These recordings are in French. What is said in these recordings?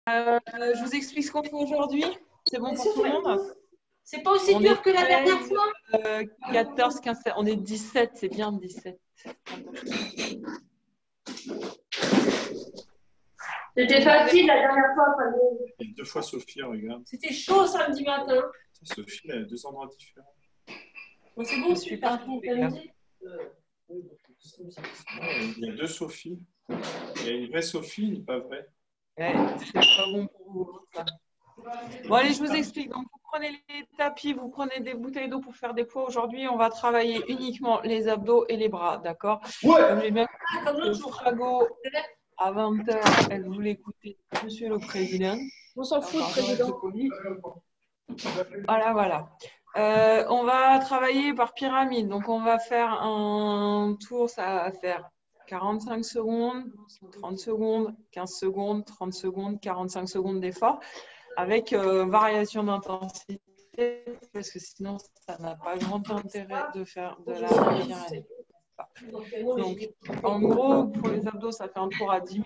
Je vous explique ce qu'on fait aujourd'hui. C'est bon pour tout le monde? C'est pas aussi dur que la dernière fois? 14, 15, on est 17, c'est bien 17. C'était facile la dernière fois. Il y a 2 fois Sophie, regarde. C'était chaud samedi matin. Sophie, elle a 2 endroits différents. Bon, c'est bon, Je suis partie. Il y a 2 Sophie. Il y a une vraie Sophie, une pas vraie. Ouais, c'est pas bon pour vous. Ça. Bon, allez, je vous explique. Donc, vous prenez les tapis, vous prenez des bouteilles d'eau pour faire des poids. Aujourd'hui, on va travailler uniquement les abdos et les bras, d'accord? Ouais. Comme j'ai bien compris, le Frago, à 20h, elle voulait écouter Monsieur le Président. On s'en fout, président. Voilà. On va travailler par pyramide. Donc, on va faire un tour, ça va faire 45 secondes, 30 secondes, 15 secondes, 30 secondes, 45 secondes d'effort avec variation d'intensité parce que sinon, ça n'a pas grand intérêt de faire de la pyramide. Donc, en gros, pour les abdos, ça fait un tour à 10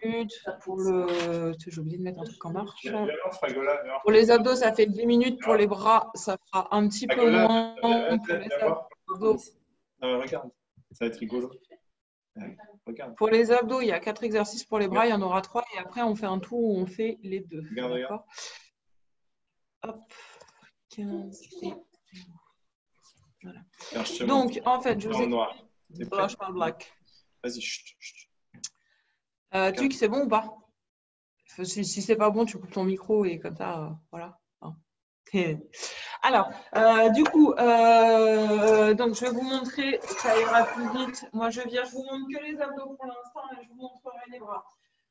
minutes. Pour le... J'ai oublié de mettre un truc en marche. Pour les abdos, ça fait 10 minutes. Pour les bras, ça fera un petit peu moins. Pour les abdos, regarde, ça va être rigolo. Regarde. Pour les abdos, il y a 4 exercices. Pour les bras, il y en aura 3. Et après, on fait un tour où on fait les 2. Regarde. Hop, 15 et... Voilà. Donc, en fait, je vous ai... je parle black. Vas-y, tu c'est bon ou pas? Si c'est pas bon, tu coupes ton micro et comme ça, voilà. Alors, du coup, donc je vais vous montrer, ça ira plus vite. Moi, je vous montre que les abdos pour l'instant et je vous montrerai les bras.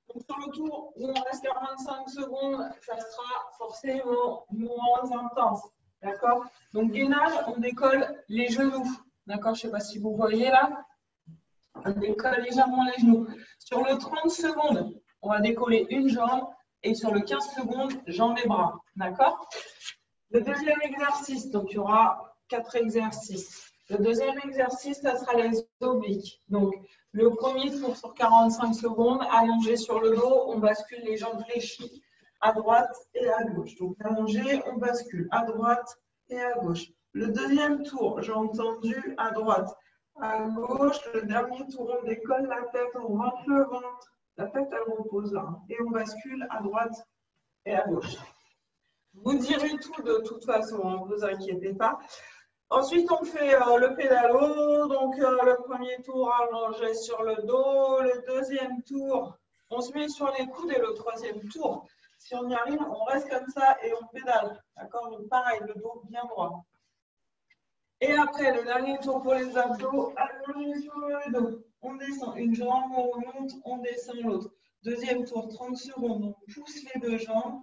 Donc, sur le tour où on reste 45 secondes, ça sera forcément moins intense. D'accord? Donc, gainage, on décolle les genoux. D'accord? Je ne sais pas si vous voyez là. On décolle légèrement les genoux. Sur le 30 secondes, on va décoller une jambe et sur le 15 secondes, jambes et bras. D'accord? Le deuxième exercice, donc il y aura 4 exercices. Le deuxième exercice, ça sera les obliques. Donc, le premier tour sur 45 secondes, allongé sur le dos, on bascule les jambes fléchies à droite et à gauche. Donc, allongé, on bascule à droite et à gauche. Le deuxième tour, jambes tendues à droite, à gauche. Le dernier tour, on décolle la tête, on rentre le ventre. La tête, elle repose là. Et on bascule à droite et à gauche. Vous direz tout de toute façon, ne vous inquiétez pas. Ensuite, on fait le pédalo. Donc, le premier tour allongé sur le dos. Le deuxième tour, on se met sur les coudes. Et le troisième tour, si on y arrive, on reste comme ça et on pédale. D'accord? Donc, pareil, le dos bien droit. Et après, le dernier tour pour les abdos, allongé sur le dos. On descend une jambe, on remonte, on descend l'autre. Deuxième tour, 30 secondes, on pousse les 2 jambes.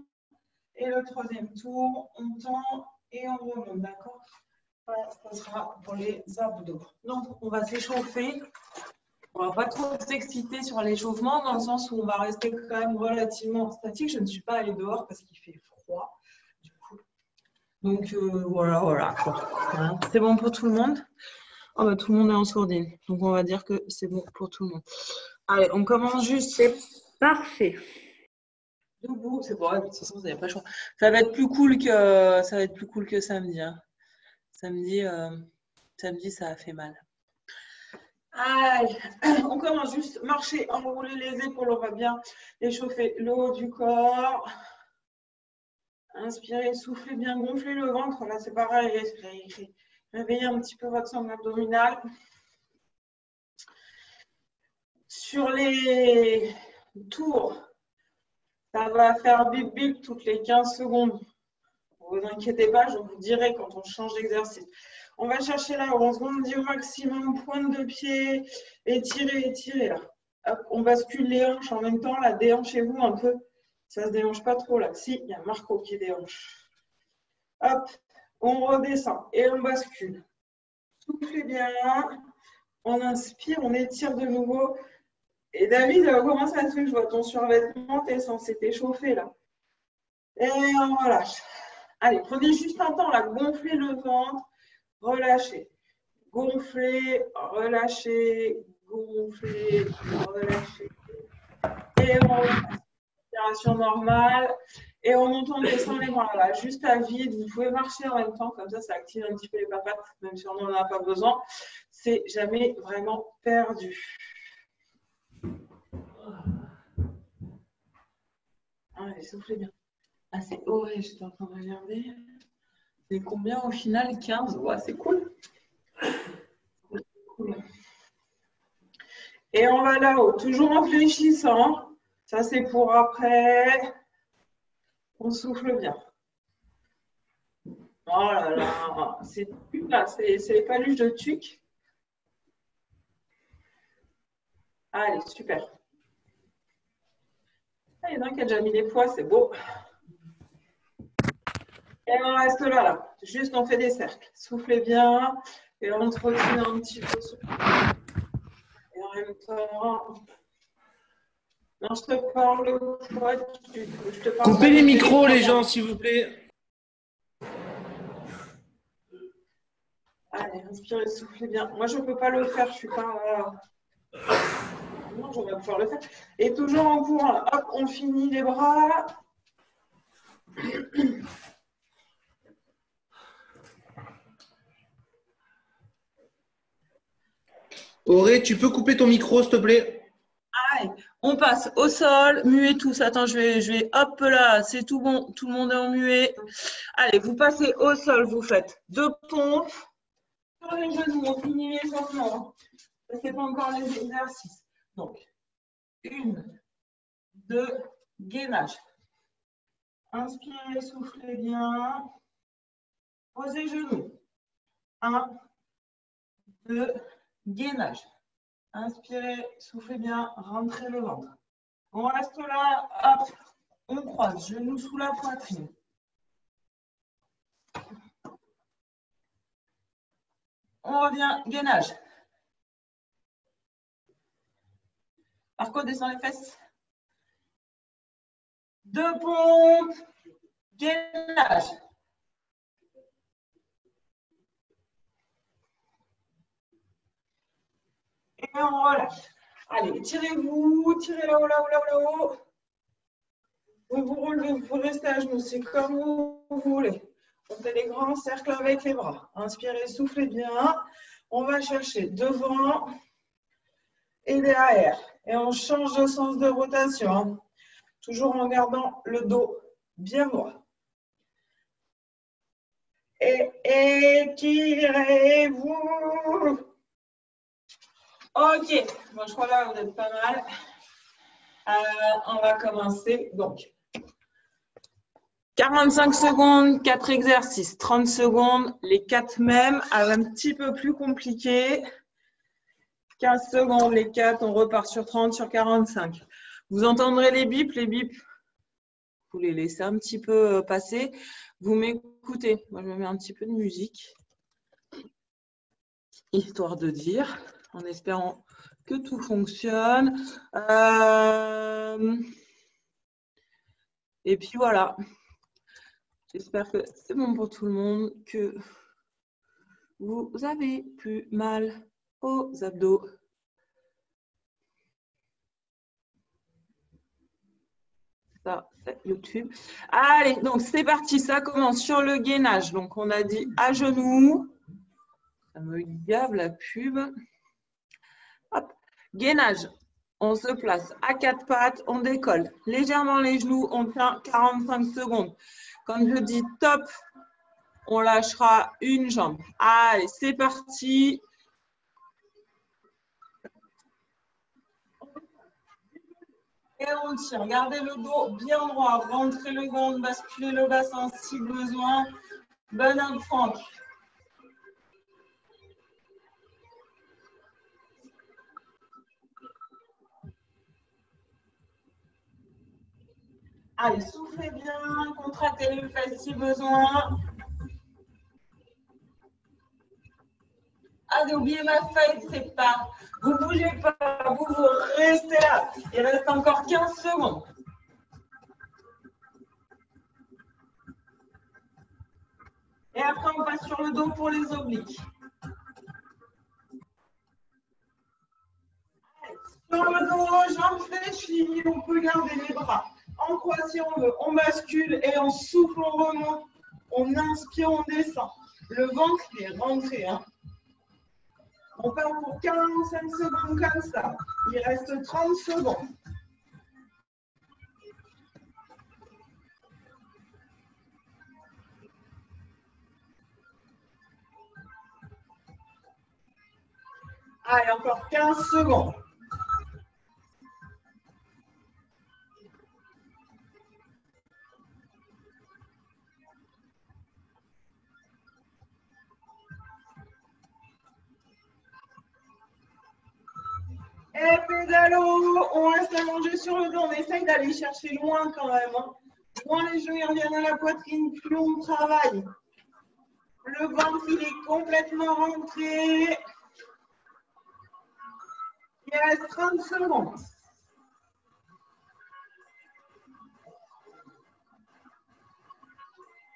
Et le troisième tour, on tend et on remonte, d'accord? Voilà, ça sera pour les abdos. Donc, on va s'échauffer. On ne va pas trop s'exciter sur l'échauffement, dans le sens où on va rester quand même relativement statique. Je ne suis pas allée dehors parce qu'il fait froid. Du coup. Donc, voilà. Hein. C'est bon pour tout le monde? Oh, bah, tout le monde est en sourdine. Donc, on va dire que c'est bon pour tout le monde. Allez, on commence juste. C'est parfait. Debout, c'est bon, de toute façon, vous n'avez pas le choix. Ça va être plus cool que samedi. Hein. Samedi, ça a fait mal. Allez, on commence juste marcher, enrouler les épaules, on va bien échauffer le haut du corps. Inspirez, soufflez bien, gonflez le ventre. Là, c'est pareil, respirez. Réveillez un petit peu votre sangle abdominale. Sur les tours, ça va faire bip bip toutes les 15 secondes. Ne vous inquiétez pas, je vous dirai quand on change d'exercice. On va chercher là, on se bondit au maximum, pointe de pied, étirez là. Hop, on bascule les hanches en même temps, là, déhanchez-vous un peu. Ça ne se déhanche pas trop là. Si, il y a Marco qui déhanche. Hop, on redescend et on bascule. Soufflez bien. On inspire, on étire de nouveau. Et David, comment ça se fait que je vois ton survêtement, tu es censé t'échauffer là. Et on relâche. Allez, prenez juste un temps là, gonflez le ventre, relâchez. Gonflez, relâchez, gonflez, relâchez. Et on relâche. Respiration normale. Et on monte, on descend les bras là, juste à vide. Vous pouvez marcher en même temps, comme ça active un petit peu les papates, même si on n'en a pas besoin. C'est jamais vraiment perdu. Allez, soufflez bien. Ah, c'est ouais, j'étais en train de regarder. C'est combien au final? 15. Ouais, c'est cool. Et on va là-haut, toujours en fléchissant. Ça, c'est pour après. On souffle bien. Oh là là, c'est les paluches de tuque. Allez, super. Ah, il y en a un qui a déjà mis les poids, c'est beau. Et on reste là. Juste, on fait des cercles. Soufflez bien. Et on trottine un petit peu. Et en même temps... Non, je te parle quoi? Je te parle. Coupez les micros, les gens, s'il vous plaît. Allez, inspirez, soufflez bien. Moi, je ne peux pas le faire. Je ne suis pas... Non, je vais pouvoir le faire. Et toujours en courant. Hop, on finit les bras. Auré, tu peux couper ton micro, s'il te plaît? Allez, on passe au sol, muet tous. Attends, je vais, hop là, c'est tout bon, tout le monde est en muet. Allez, vous passez au sol, vous faites 2 pompes sur les genoux, on finit les échauffements. Ce n'est pas encore les exercices. Donc, 1, 2, gainage. Inspirez, soufflez bien. Posez genoux. 1, 2, gainage. Inspirez, soufflez bien, rentrez le ventre. On reste là, hop, on croise, genoux sous la poitrine. On revient, gainage. Marco, descend les fesses. 2 pompes, gainage. Et on relâche. Allez, tirez-vous, tirez là-haut, là-haut, là-haut, là-haut. Vous vous relevez, vous restez à genoux, c'est comme vous voulez. On fait des grands cercles avec les bras. Inspirez, soufflez bien. On va chercher devant et derrière. Et on change de sens de rotation. Toujours en gardant le dos bien droit. Et étirez-vous. Ok, bon, je crois là, vous êtes pas mal. On va commencer. Donc, 45 secondes, 4 exercices. 30 secondes, les 4 mêmes, un petit peu plus compliqué. 15 secondes, les 4, on repart sur 30, sur 45. Vous entendrez les bips. Les bips, vous les laissez un petit peu passer. Vous m'écoutez. Moi, je me mets un petit peu de musique, histoire de dire, en espérant que tout fonctionne. Et puis voilà. J'espère que c'est bon pour tout le monde, que vous avez plus mal aux abdos. Ça, c'est YouTube. Allez, donc c'est parti, ça commence sur le gainage. Donc on a dit à genoux. Ça me gave la pub. Hop, gainage. On se place à 4 pattes, on décolle légèrement les genoux, on tient 45 secondes. Quand je dis top, on lâchera une jambe. Allez, c'est parti. Et on tire. Gardez le dos bien droit. Rentrez le ventre, basculez le bassin si besoin. Bonhomme Franck. Allez, soufflez bien, contractez les fesses si besoin. Ah, n'oubliez ma feuille, c'est pas. Vous ne bougez pas, vous restez là. Il reste encore 15 secondes. Et après, on passe sur le dos pour les obliques. Sur le dos, jambes fléchies, on peut garder les bras croix si on veut. On bascule et on souffle, on remonte. On inspire, on descend. Le ventre est rentré. Hein. On part pour 45 secondes comme ça. Il reste 30 secondes. Allez, encore 15 secondes. Et pédalo, on reste allongé sur le dos. On essaye d'aller chercher loin quand même. Hein. Moins les genoux reviennent à la poitrine, plus on travaille. Le ventre, il est complètement rentré. Il reste 30 secondes.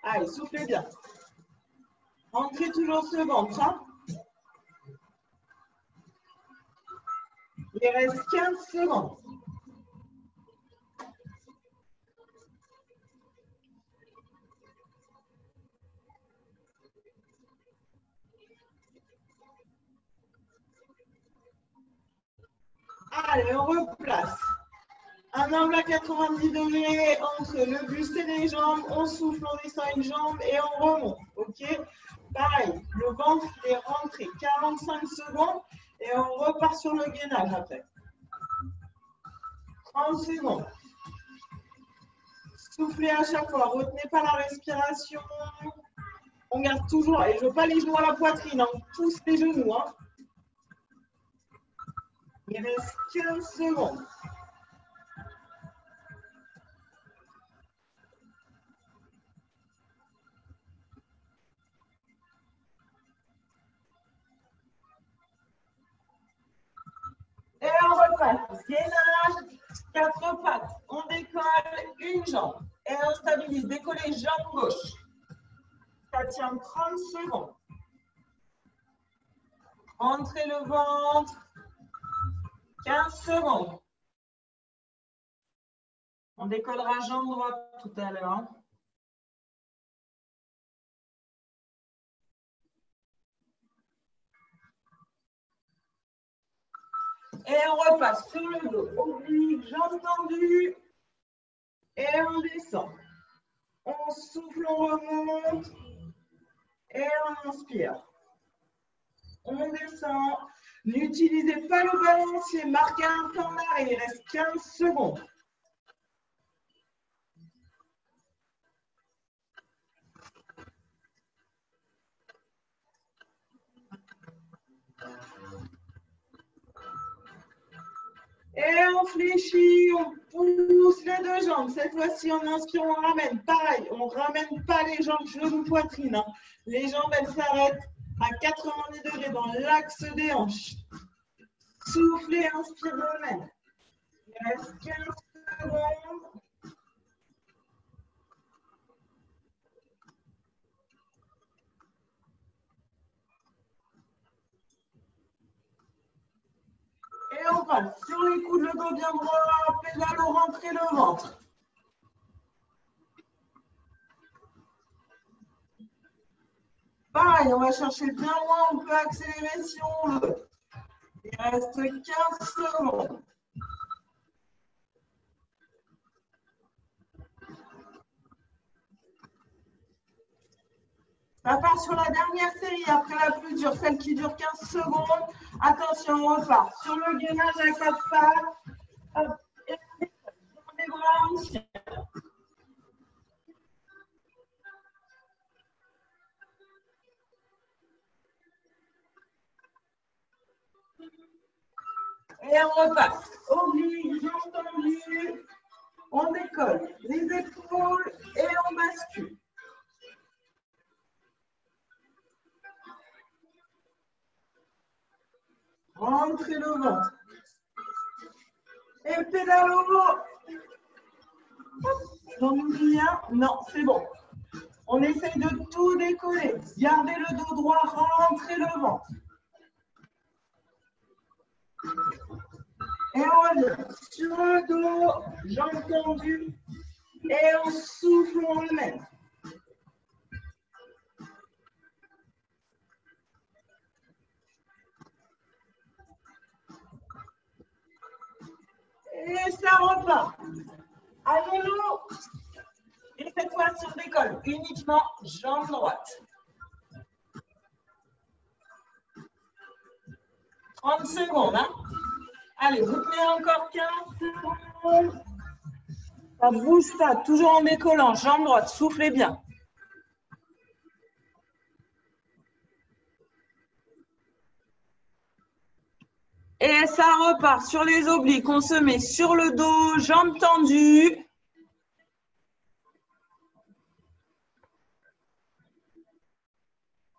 Allez, soufflez bien. Rentrez toujours ce ventre. Hein. Il reste 15 secondes. Allez, on replace. Un angle à 90 degrés entre le buste et les jambes. On souffle, on descend une jambe et on remonte. OK? Pareil, le ventre est rentré. 45 secondes et on repart sur le gainage après. 30 secondes. Soufflez à chaque fois. Retenez pas la respiration. On garde toujours, et je ne veux pas les genoux à la poitrine, hein. On pousse les genoux. Hein. Il reste 15 secondes. Et on repasse. Gainage, 4 pattes. On décolle une jambe. Et on stabilise. Décoller jambe gauche. Ça tient 30 secondes. Rentrez le ventre. 15 secondes. On décollera jambe droite tout à l'heure. Et on repasse sur le dos. Oblique, jambes tendues. Et on descend. On souffle, on remonte. Et on inspire. On descend. N'utilisez pas le balancier. Marquez un temps d'arrêt. Il reste 15 secondes. Et on fléchit, on pousse les deux jambes. Cette fois-ci, on inspire, on ramène. Pareil, on ne ramène pas les jambes, genoux, poitrine. Hein. Les jambes, elles s'arrêtent à 90 degrés dans l'axe des hanches. Soufflez, inspire, ramène. Il reste 15 secondes. Et on passe sur les coudes, le dos bien droit, pédalo, rentrez le ventre. Pareil, on va chercher bien loin, on peut accélérer si on veut. Il reste 15 secondes. Ça part sur la dernière série, après la plus dure, celle qui dure 15 secondes. Attention, on repart sur le gainage à 4 pattes. Hop, et on les bras anciens. Et on repasse. Oblique, jambes tendues. On décolle les épaules et on bascule. Rentrez le ventre. Et pédalo. J'en oublie un. Non, c'est bon. On essaye de tout décoller. Gardez le dos droit, rentrez le ventre. Et on revient sur le dos, jambes tendues. Et on souffle, on le met. Et ça repart. À genoux. Et cette fois-ci, on décolle uniquement jambe droite. 30 secondes. Hein. Allez, vous tenez encore 15 secondes. Ça ne bouge pas, toujours en décollant. Jambe droite, soufflez bien. Et ça repart sur les obliques. On se met sur le dos, jambes tendues.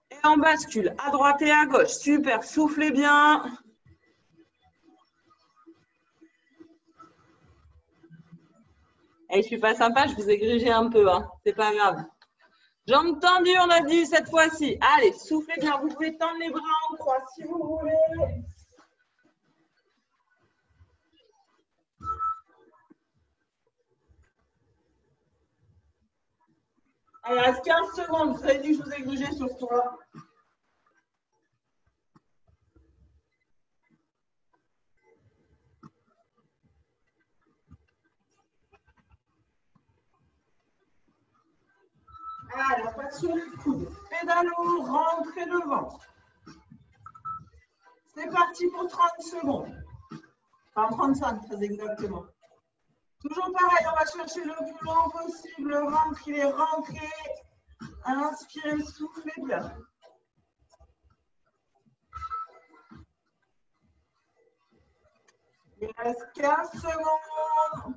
Et on bascule à droite et à gauche. Super, soufflez bien. Et je suis pas sympa, je vous ai grigé un peu, hein. C'est pas grave. Jambes tendues, on a dit cette fois-ci. Allez, soufflez bien. Vous pouvez tendre les bras en croix si vous voulez. Allez, il reste 15 secondes. Vous avez dit que je vous ai grigé sur toi. Allez, on passe sur les coudes. Pédalo, rentrez le ventre. C'est parti pour 30 secondes. Enfin, 35 très exactement. Toujours pareil, on va chercher le plus long possible. Le ventre, il est rentré. Inspirez, soufflez bien. Il reste 15 secondes.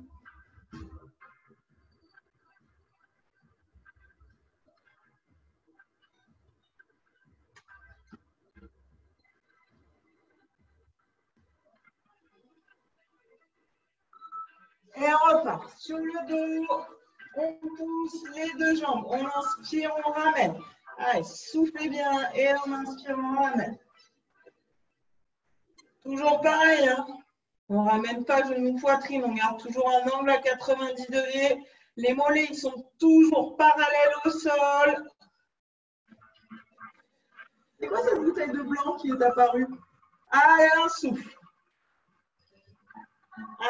Et on repart sur le dos, on pousse les deux jambes, on inspire, on ramène. Allez, soufflez bien et on inspire, on ramène. Toujours pareil, hein. On ne ramène pas genou poitrine, on garde toujours un angle à 90 degrés. Les mollets, ils sont toujours parallèles au sol. C'est quoi cette bouteille de blanc qui est apparue? Allez, un souffle.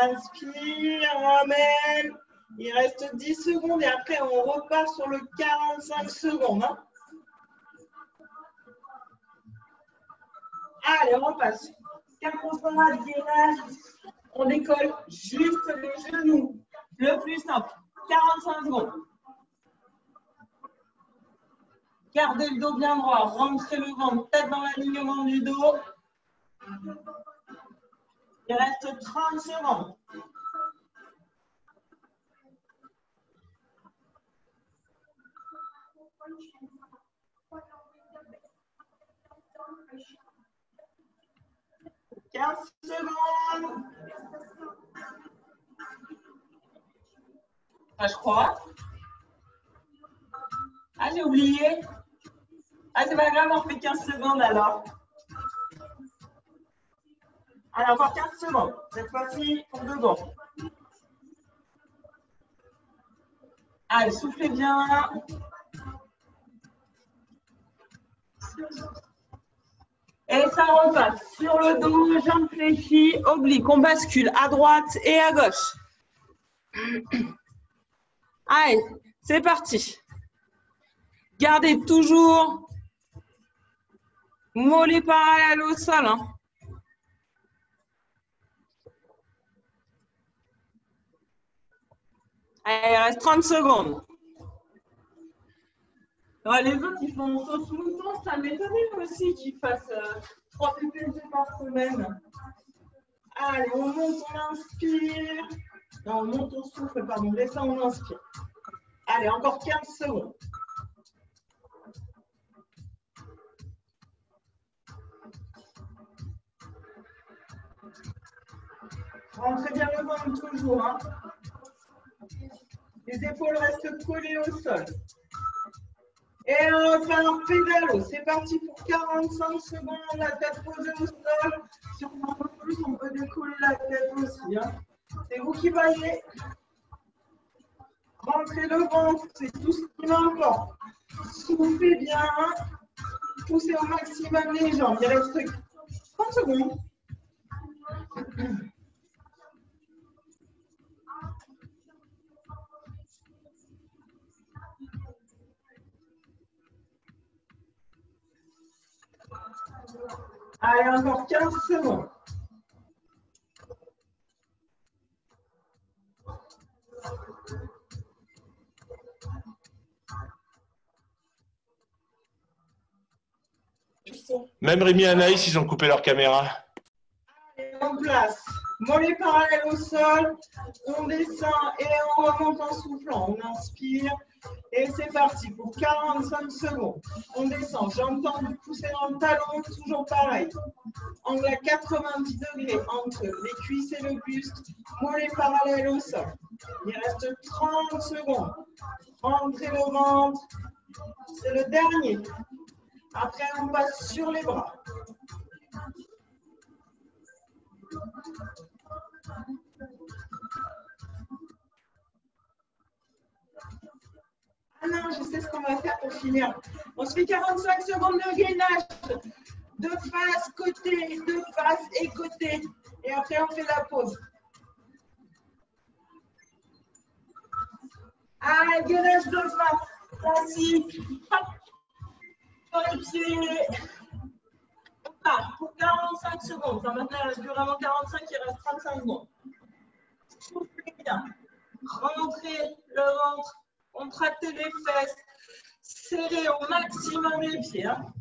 Inspire, on ramène. Il reste 10 secondes et après on repart sur le 45 secondes. Hein. Allez, on repasse. 45 gainage. On décolle juste les genoux. Le plus simple. 45 secondes. Gardez le dos bien droit. Rentrez le ventre, tête dans l'alignement du dos. Il reste 30 secondes. « 15 secondes. » Ah, je crois. Ah, j'ai oublié. Ah, c'est pas grave, on fait 15 secondes alors. Allez, encore 15 secondes. Cette fois-ci, pour de bon. Allez, soufflez bien. Et ça repasse sur le dos, jambes fléchies, obliques. On bascule à droite et à gauche. Allez, c'est parti. Gardez toujours mollets parallèles au sol. Hein. Allez, il reste 30 secondes. Ouais, les autres, ils font sauce mouton. Ça m'étonnerait aussi qu'ils fassent 3 PPG par semaine. Allez, on monte, on inspire. Non, on monte, on souffle, pardon. Laissez, on inspire. Allez, encore 15 secondes. Rentrez bien le ventre toujours. Hein. Les épaules restent collées au sol. Et on va faire un pédalo. C'est parti pour 45 secondes. La tête posée au sol. Si on en veut plus, on peut décoller la tête aussi. Hein. C'est vous qui voyez. Rentrez le ventre, c'est tout ce qui m'importe. Soufflez bien. Poussez au maximum les jambes. Il reste 30 secondes. Allez, encore 15 secondes. Même Rémi et Anaïs, ils ont coupé leur caméra. Allez, en place. Mollets parallèles au sol. On descend et on remonte en soufflant. On inspire. Et c'est parti pour 45 secondes. On descend. J'entends vous pousser dans le talon. Toujours pareil. Angle à 90 degrés entre les cuisses et le buste. Mollets parallèles au sol. Il reste 30 secondes. Rentrez le ventre. C'est le dernier. Après, on passe sur les bras. Ah non, je sais ce qu'on va faire pour finir. On se fait 45 secondes de gainage. De face, côté, de face et côté. Et après, on fait la pause. Ah, gainage de face. Classique. Sur les pieds. On part pour 45 secondes. Enfin, maintenant, il reste plus vraiment 45, il reste 35 secondes. Soufflez bien. Rentrez le ventre. Contractez les fesses. Serrez au maximum les pieds. Hein.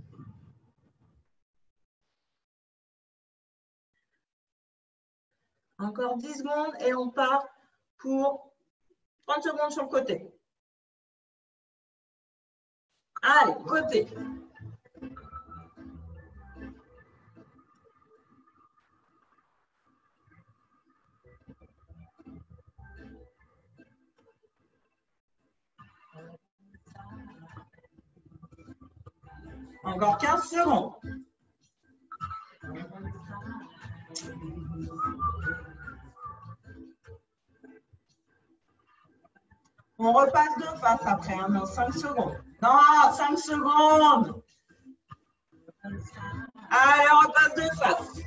Encore 10 secondes et on part pour 30 secondes sur le côté. Allez, côté. Encore 15 secondes. On repasse de face après, hein, dans 5 secondes. Non, 5 secondes. Allez, on repasse de face.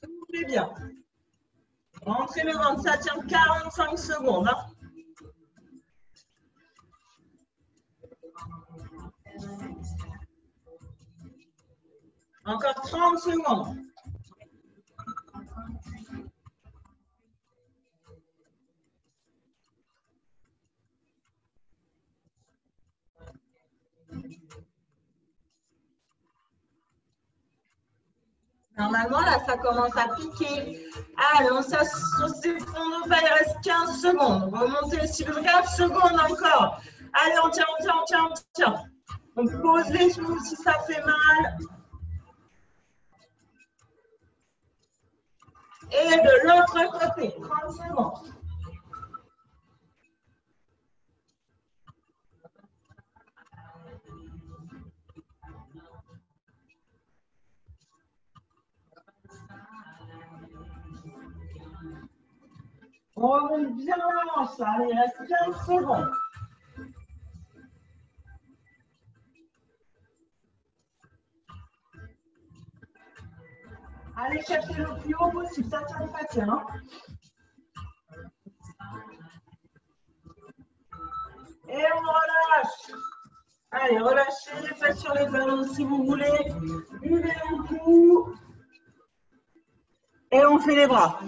Soufflez bien. Rentrez le ventre, ça tient 45 secondes. Hein. Encore 30 secondes. Normalement, là, ça commence à piquer. Allez, on s'effondre pas, il reste 15 secondes. Remontez, s'il vous plaît, 4 secondes encore. Allez, on tient, on tient, on tient, on tient. On pose les genoux si ça fait mal. Et de l'autre côté, 30 secondes. On remonte bien la hanche, là. Allez, il reste 15 secondes. Allez chercher le plus haut possible, ça tient pas, tiens. Et on relâche. Allez, relâchez les fesses sur les ballons si vous voulez. Levez le cou. Et on fait les bras.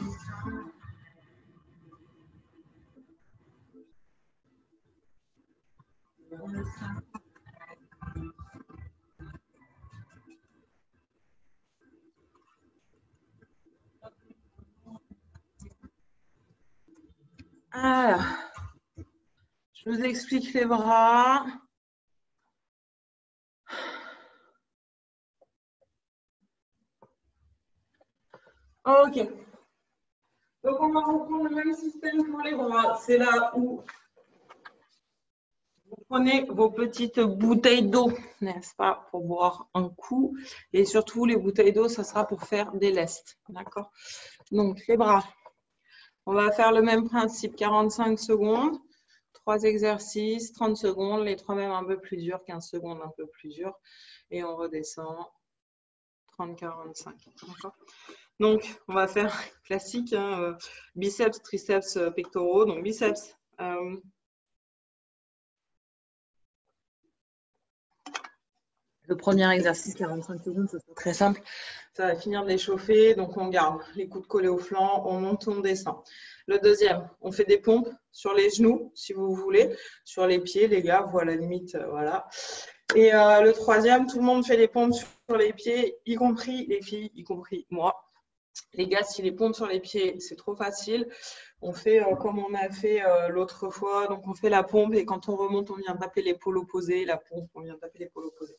Alors, je vous explique les bras. Ok. Donc, on va reprendre le même système pour les bras. C'est là où vous prenez vos petites bouteilles d'eau, n'est-ce pas, pour boire un coup. Et surtout, les bouteilles d'eau, ça sera pour faire des lestes. D'accord? Donc, les bras. On va faire le même principe, 45 secondes, 3 exercices, 30 secondes, les 3 mêmes un peu plus durs, 15 secondes un peu plus durs, et on redescend 30-45. Donc, on va faire classique, hein, biceps, triceps, pectoraux. Donc, biceps. Le premier exercice, 45 secondes, ça sera très simple. Ça va finir de l'échauffer. Donc, on garde les coudes collés au flanc, on monte, on descend. Le deuxième, on fait des pompes sur les genoux, si vous voulez, sur les pieds, les gars, voilà, limite, voilà. Et le troisième, tout le monde fait des pompes sur les pieds, y compris les filles, y compris moi. Les gars, si les pompes sur les pieds, c'est trop facile, on fait comme on a fait l'autre fois. Donc, on fait la pompe et quand on remonte, on vient taper l'épaule opposée. La pompe, on vient taper l'épaule opposée.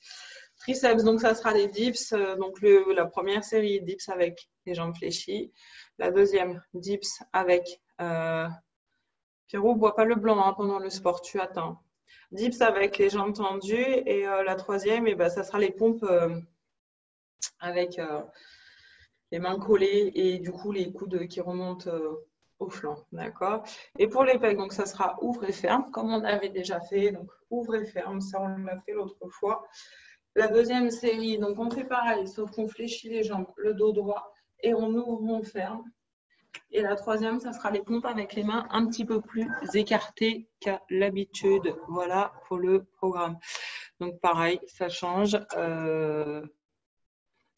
Triceps, donc ça sera les dips. Donc, la première série, dips avec les jambes fléchies. La deuxième, dips avec… Pierrot, bois pas le blanc hein, pendant le sport, tu attends. Dips avec les jambes tendues. Et la troisième, et ben, ça sera les pompes avec… les mains collées et du coup les coudes qui remontent au flanc, d'accord. Et pour les pecs, donc ça sera ouvre et ferme, comme on avait déjà fait, donc ouvre et ferme, ça on l'a fait l'autre fois. La deuxième série, donc on fait pareil, sauf qu'on fléchit les jambes, le dos droit, et on ouvre, on ferme. Et la troisième, ça sera les pompes avec les mains un petit peu plus écartées qu'à l'habitude. Voilà pour le programme. Donc pareil, ça change.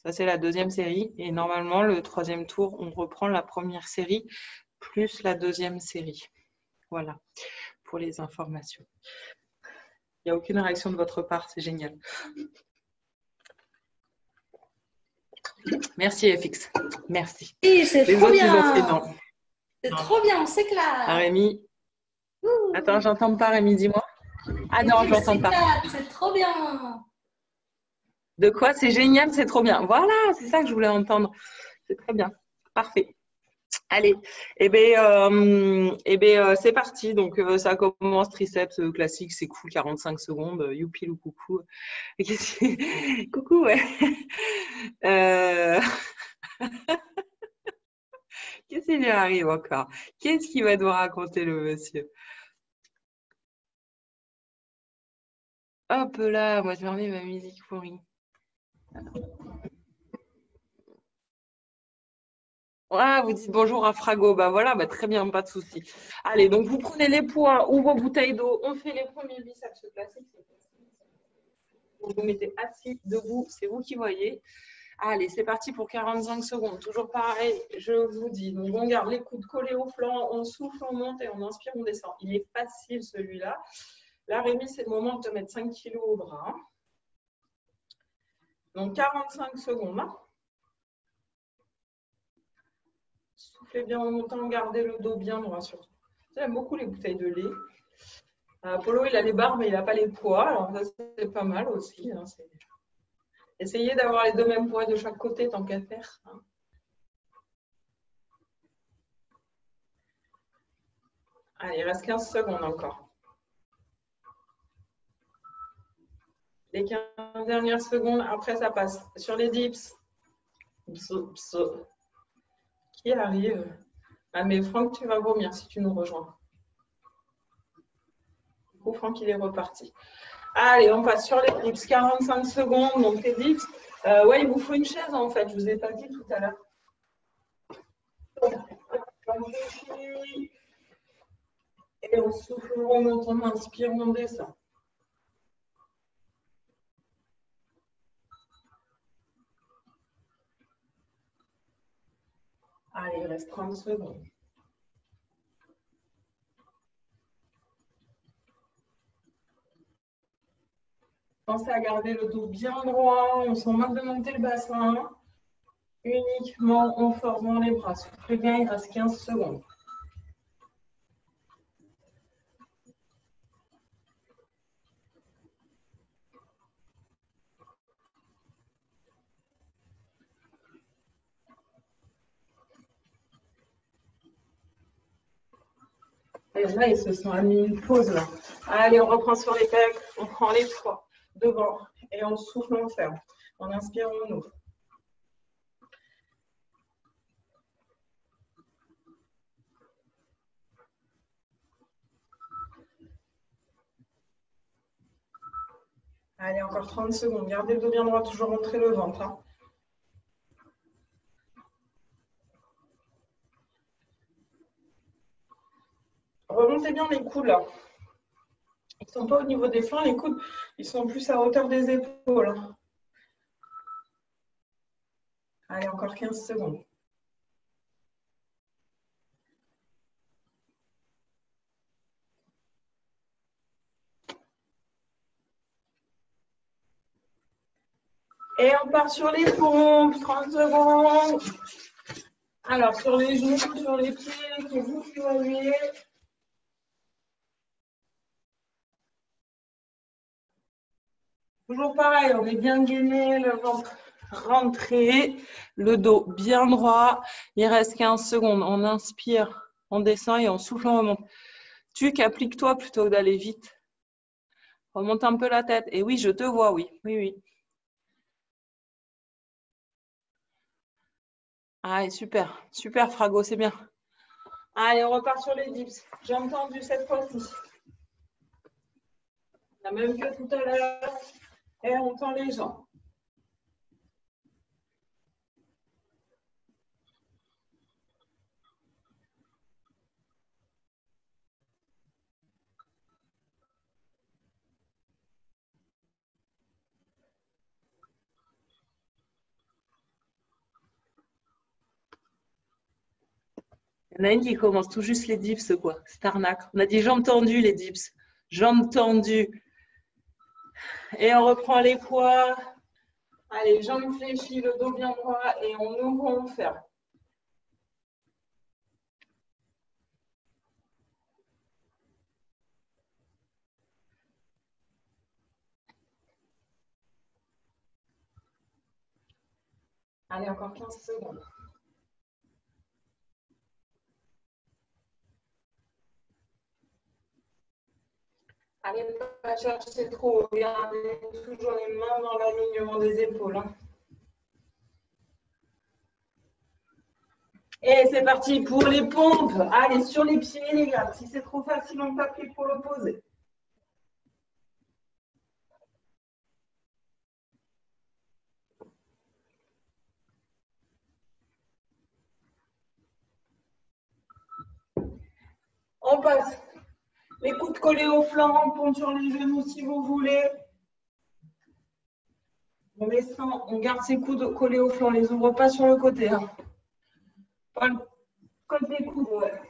Ça, c'est la deuxième série. Et normalement, le troisième tour, on reprend la première série plus la deuxième série. Voilà, pour les informations. Il n'y a aucune réaction de votre part, c'est génial. Merci FX, merci. Oui, c'est trop bien. C'est non. Trop bien, c'est clair. Ah, Rémi. Attends, j'entends pas Rémi, dis-moi. Ah non, j'entends pas. C'est trop bien. De quoi? C'est génial, c'est trop bien. Voilà, c'est ça que je voulais entendre. C'est très bien. Parfait. Allez, c'est parti. Donc, ça commence triceps classique, c'est cool, 45 secondes. Youpi, lou, coucou. Coucou, ouais. Qu'est-ce qui lui arrive encore? Qu'est-ce qu'il va nous raconter, le monsieur? Hop là, moi, je remets ma musique pourrie. Ah, vous dites bonjour à Frago. Bah voilà, bah très bien, pas de souci. Allez, donc vous prenez les poids ou vos bouteilles d'eau. On fait les premiers biceps classiques. Vous vous mettez assis, debout, c'est vous qui voyez. Allez, c'est parti pour 45 secondes. Toujours pareil, je vous dis. Donc on garde les coudes collés au flanc, on souffle, on monte et on inspire, on descend. Il est facile celui-là. Là, Rémi, c'est le moment de te mettre 5 kg au bras. Donc 45 secondes. Soufflez bien en montant, gardez le dos bien droit surtout. J'aime beaucoup les bouteilles de lait. Polo, il a les barres, mais il n'a pas les poids. Alors ça, c'est pas mal aussi. Hein, essayez d'avoir les deux mêmes poids de chaque côté, tant qu'à faire. Hein. Allez, il reste 15 secondes encore. Les 15 dernières secondes, après ça passe sur les dips. Qui arrive? Ah, mais Franck, tu vas vomir si tu nous rejoins. Du coup, Franck, il est reparti. Allez, on passe sur les dips. 45 secondes, donc les dips. Ouais, il vous faut une chaise, en fait. Je ne vous ai pas dit tout à l'heure. Et on souffle, on remonte, on inspire, on descend. Allez, il reste 30 secondes. Pensez à garder le dos bien droit. On s'en moque de monter le bassin. Uniquement en formant les bras. Soufflez bien, il reste 15 secondes. Et là, ils se sont mis une pause là. Allez, on reprend sur les pecs, on prend les poids devant et on souffle, on ferme. On inspire, on ouvre. Allez, encore 30 secondes. Gardez le dos bien droit, toujours montrer le ventre. Hein. Remontez bien les coudes là. Ils ne sont pas au niveau des flancs, les coudes, ils sont plus à hauteur des épaules. Hein. Allez, encore 15 secondes. Et on part sur les pompes, 30 secondes. Alors, sur les genoux, sur les pieds, c'est vous qui voyez. Toujours pareil, on est bien gainé, le ventre rentré, le dos bien droit. Il reste 15 secondes. On inspire, on descend et on souffle, on remonte. Applique-toi plutôt que d'aller vite. Remonte un peu la tête. Et oui, je te vois, oui. Oui, oui. Allez, super. Super, Frago, c'est bien. Allez, on repart sur les dips. J'ai entendu cette fois-ci. La même que tout à l'heure. Et on tend les jambes. Il y en a une qui commence tout juste les dips, quoi. C'est arnaque. On a dit jambes tendues, les dips. Jambes tendues. Et on reprend les poids. Allez, jambes fléchies, le dos bien droit. Et on ouvre, on ferme. Allez, encore 15 secondes. Allez, ne pas chercher trop. Regardez toujours les mains dans l'alignement des épaules. Hein. Et c'est parti pour les pompes. Allez, sur les pieds, les gars. Si c'est trop facile, on t'appuie pour le poser. On passe. Les coudes collés au flanc, on pompe sur les genoux si vous voulez. On descend, on garde ses coudes collés au flanc, on ne les ouvre pas sur le côté. Hein. Pas le côté coude, ouais.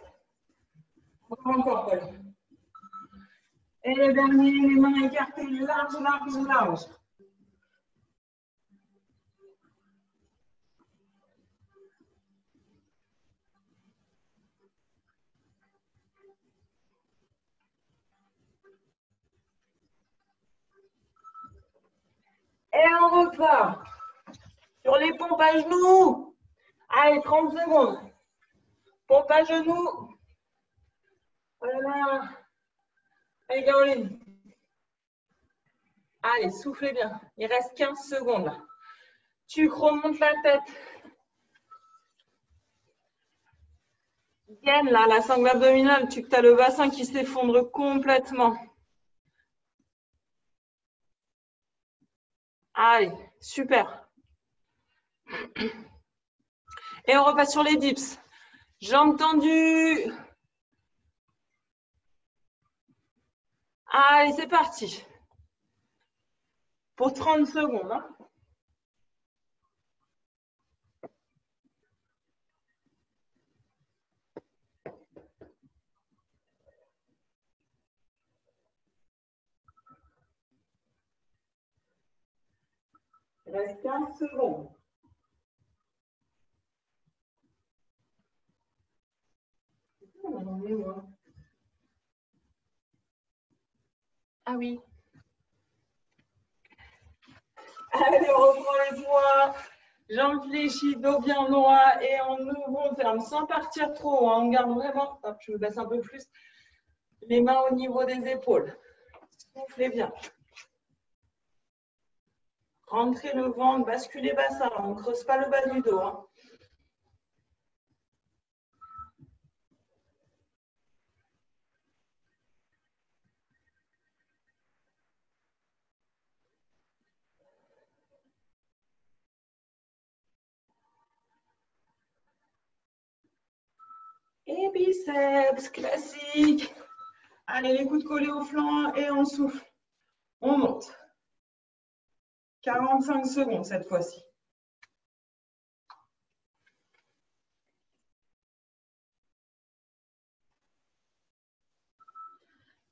Encore, Paul. Et le dernier, les mains écartées, large, large, large. Et on repart. Sur les pompes à genoux. Allez, 30 secondes. Pompe à genoux. Voilà. Allez, Caroline. Allez, soufflez bien. Il reste 15 secondes. Tu remontes la tête. Gaine, là, la sangle abdominale. Tu as le bassin qui s'effondre complètement. Allez, super. Et on repasse sur les dips. Jambes tendues. Allez, c'est parti. Pour 30 secondes. Hein. Il reste 15 secondes. Ah oui. Allez, on reprend les poids. Jambes fléchies, dos bien droit. Et on ouvre, on ferme sans partir trop. Hein. On garde vraiment, hop, je me baisse un peu plus, les mains au niveau des épaules. Soufflez bien. Rentrez le ventre, basculez bassin. On ne creuse pas le bas du dos. Hein. Et biceps, classique. Allez, les coudes collés au flanc et on souffle. On monte. 45 secondes cette fois-ci.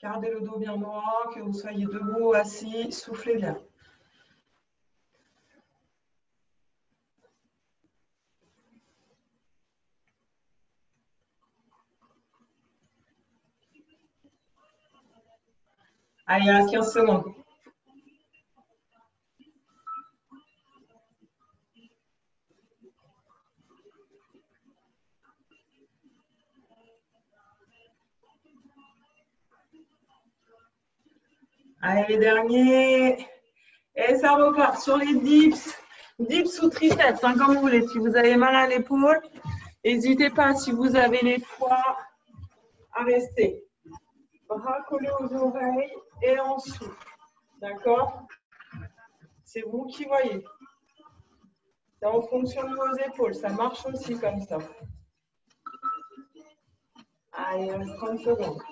Gardez le dos bien droit, que vous soyez debout ou assis, soufflez bien. Allez, il reste 15 secondes. Allez, les derniers. Et ça repart sur les dips. Dips ou triceps, hein, comme vous voulez. Si vous avez mal à l'épaule, n'hésitez pas, si vous avez les foies, à rester. Bras collés aux oreilles et on souffle. D'accord? C'est vous qui voyez. C'est en fonction de vos épaules. Ça marche aussi comme ça. Allez, il reste 30 secondes.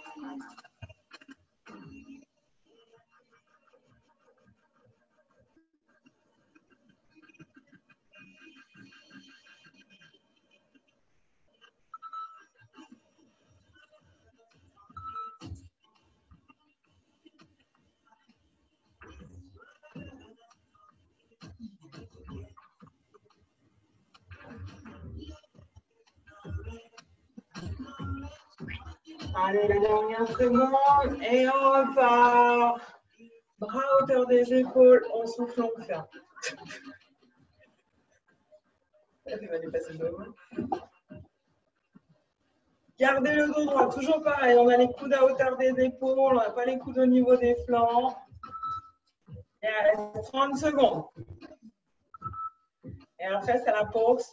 Allez, la dernière seconde. Et on repart. Bras à hauteur des épaules. On souffle, on ferme. Gardez le dos droit. Toujours pareil. On a les coudes à hauteur des épaules. On n'a pas les coudes au niveau des flancs. Et il reste 30 secondes. Et après, c'est la pause.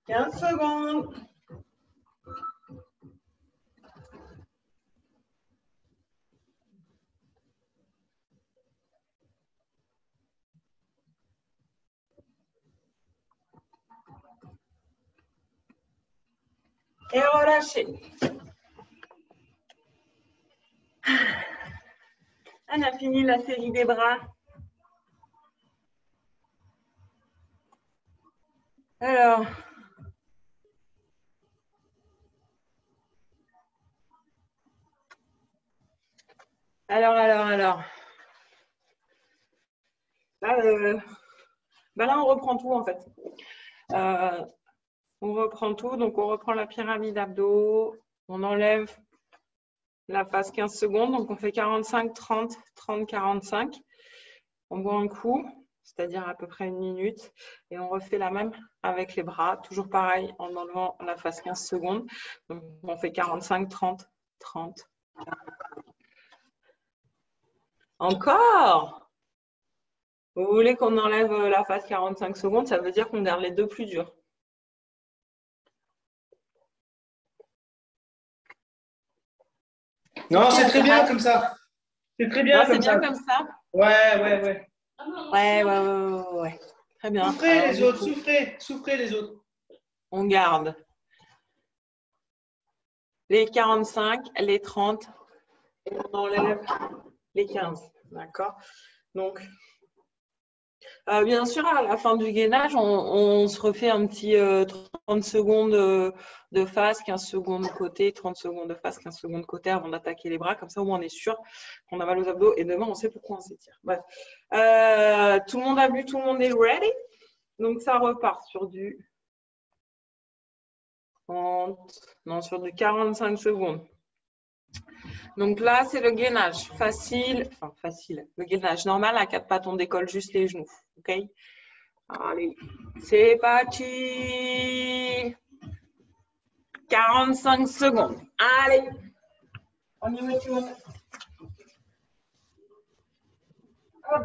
15 secondes. Et relâchez. On a fini la série des bras. Alors. Là, on reprend tout en fait. On reprend tout, donc on reprend la pyramide abdos, on enlève la phase 15 secondes, donc on fait 45, 30, 30, 45. On boit un coup, c'est-à-dire à peu près 1 minute, et on refait la même avec les bras, toujours pareil en enlevant la phase 15 secondes. Donc on fait 45, 30, 30. Encore? Vous voulez qu'on enlève la phase 45 secondes, ça veut dire qu'on garde les deux plus durs. Non, c'est très bien comme ça. C'est très bien, c'est bien comme ça. Ouais. Ouais. Très bien. Souffrez les autres, souffrez les autres. On garde les 45, les 30 et on enlève les 15. D'accord? Donc, bien sûr, à la fin du gainage, on se refait un petit 30 secondes de face, 15 secondes de côté, 30 secondes de face, 15 secondes de côté avant d'attaquer les bras. Comme ça, au moins, on est sûr qu'on a mal aux abdos et demain, on sait pourquoi on s'étire. Bref. Tout le monde a vu, tout le monde est ready. Donc, ça repart sur du 30, non, sur du 45 secondes. Donc là, c'est le gainage facile, le gainage normal à 4 pattes, on décolle juste les genoux, ok? Allez, c'est parti. 45 secondes. Allez, on y met tout. Hop,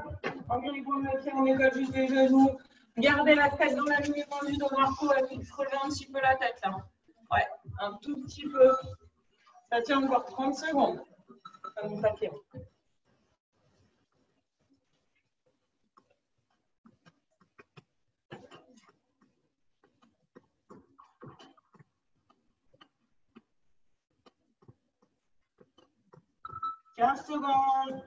on vient les points de pied, on décolle juste les genoux. Gardez la tête dans la ligne tendue dans l'arco, relevez un petit peu la tête là. Ouais, un tout petit peu. Ça tient encore 30 secondes. à mon papier. 15 secondes.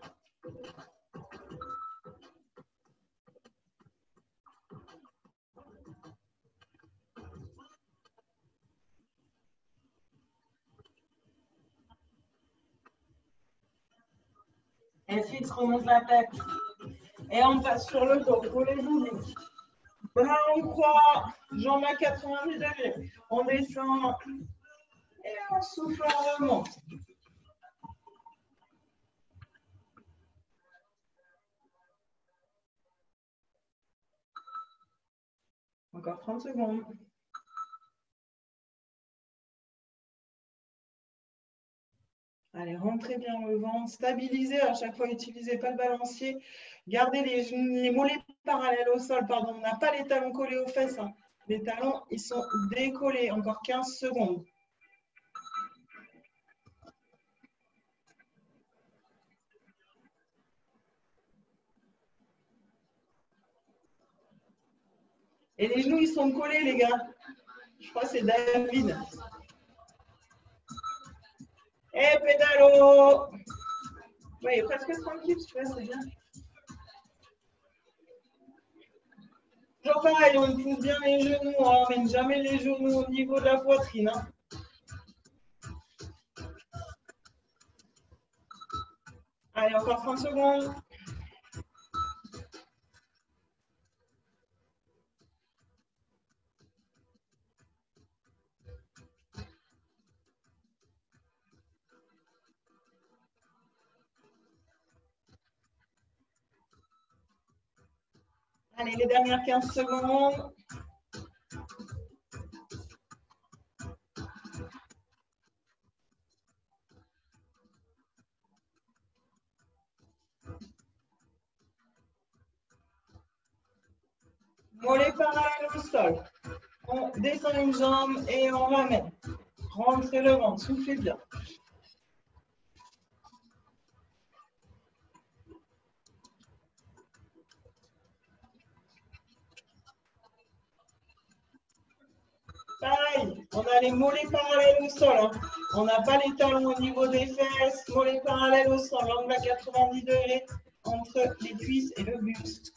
FX remonte la tête. Et on passe sur le dos pour les genoux. Bras en croix, jambes à 90 degrés. On descend et on souffle, on remonte. Encore 30 secondes. Allez, rentrez bien le ventre, stabilisez à chaque fois, n'utilisez pas le balancier. Gardez les mollets parallèles au sol, pardon, on n'a pas les talons collés aux fesses. Hein. Les talons, ils sont décollés, encore 15 secondes. Et les genoux, ils sont collés, les gars. Je crois que c'est David. Et pédalo. Ouais, il est presque tranquille, tu vois, c'est bien. Toujours pareil, on pousse bien les genoux, on ne mène jamais les genoux au niveau de la poitrine. Hein. Allez, encore 30 secondes. Allez, les dernières 15 secondes. Mollets parallèles au sol. On descend une jambe et on ramène. Rentrez le ventre, soufflez bien. Pareil, on a les mollets parallèles au sol. Hein. On n'a pas les talons au niveau des fesses. Mollets parallèles au sol, l'angle à 90 degrés entre les cuisses et le buste.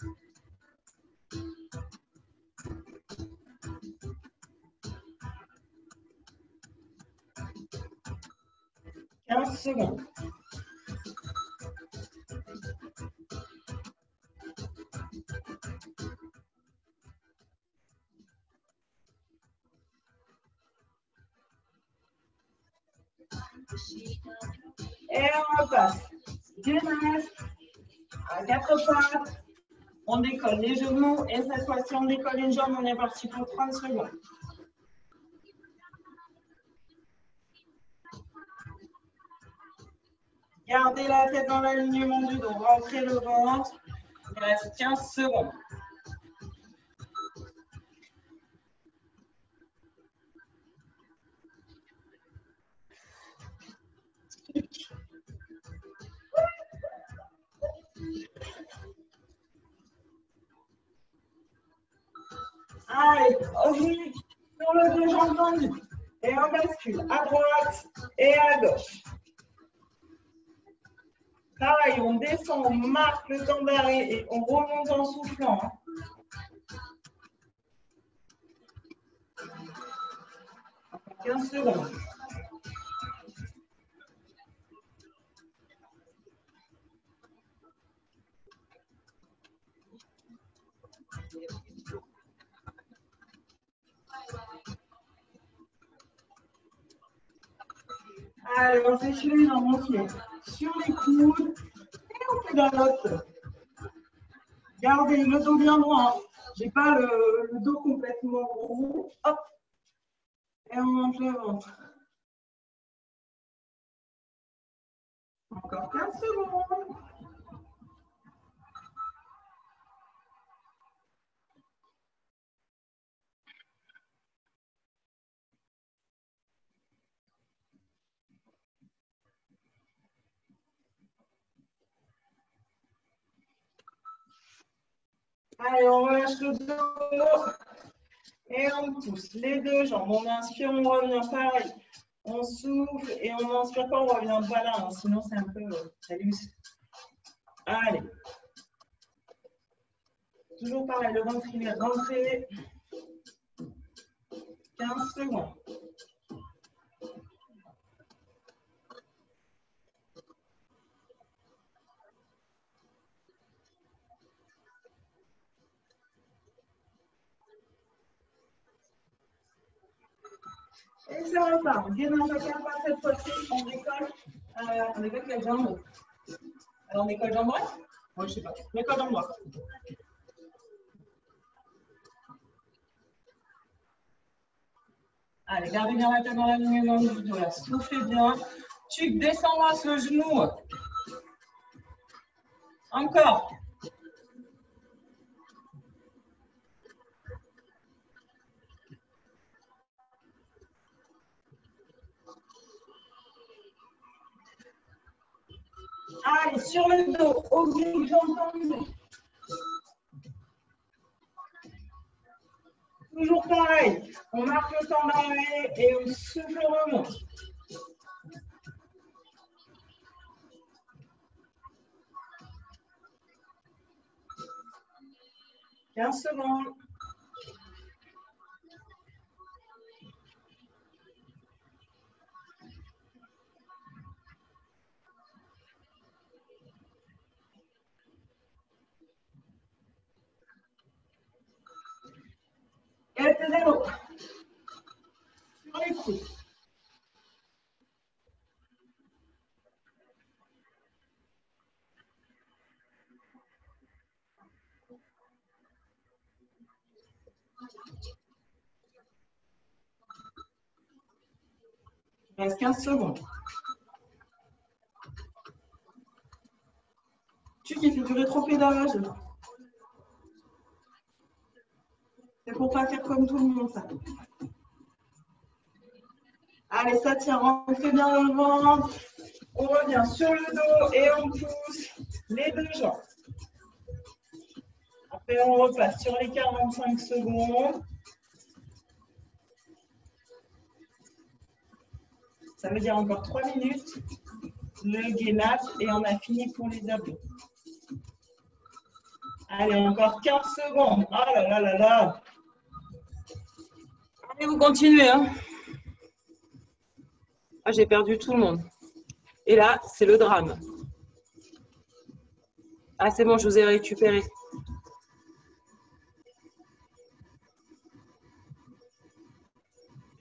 « 15 secondes. Et on repasse. Gymnaste à 4 pattes. On décolle les genoux et cette fois-ci, on décolle une jambe. On est parti pour 30 secondes. Gardez la tête dans l'alignement du dos. Rentrez le ventre. Il reste 15 secondes. Allez, oblique sur le dos, jambes tendues. Et on bascule à droite et à gauche. Pareil, on descend, on marque le temps d'arrêt et on remonte en soufflant. Hein. « 15 secondes. Allez, on fait suivre dans mon pied. Sur les coudes et on fait dans l'autre. Gardez le dos bien droit. Je n'ai pas le dos complètement rond. Hop. Et on monte le ventre. Encore 15 secondes. Allez, on relâche le dos. Et on pousse les deux jambes. On inspire, on revient pareil. On souffle et on n'inspire pas, on revient pas là. Hein. Sinon, c'est un peu loose. Allez. Toujours pareil, le ventre il est rentré. 15 secondes. Et ça repart. Gainage à quatre pas cette fois-ci. On décolle quelle jambe? Alors, on décolle jambe droite? Moi, je ne sais pas. On décolle jambe droite. Allez, gardez bien la tête dans l'alignement du dos. Là. Soufflez bien. Tu descends là le genou. Encore. Allez, sur le dos, oblique, jambes tendues. Toujours pareil, on marque le temps d'arrêt et on souffle, on remonte. « 15 secondes. Et zéro. Sur les coudes. Il reste 15 secondes. Tu qui fais du rétropédalage. C'est pour pas faire comme tout le monde, ça. Allez, ça tient, rentrez bien le ventre. On revient sur le dos et on pousse les deux jambes. Après, on repasse sur les 45 secondes. Ça veut dire encore 3 minutes. Le gainage et on a fini pour les abdos. Allez, encore 15 secondes. Oh là là là là. Allez, vous continuez. Hein. Ah, j'ai perdu tout le monde. Et là, c'est le drame. Ah, c'est bon, je vous ai récupéré.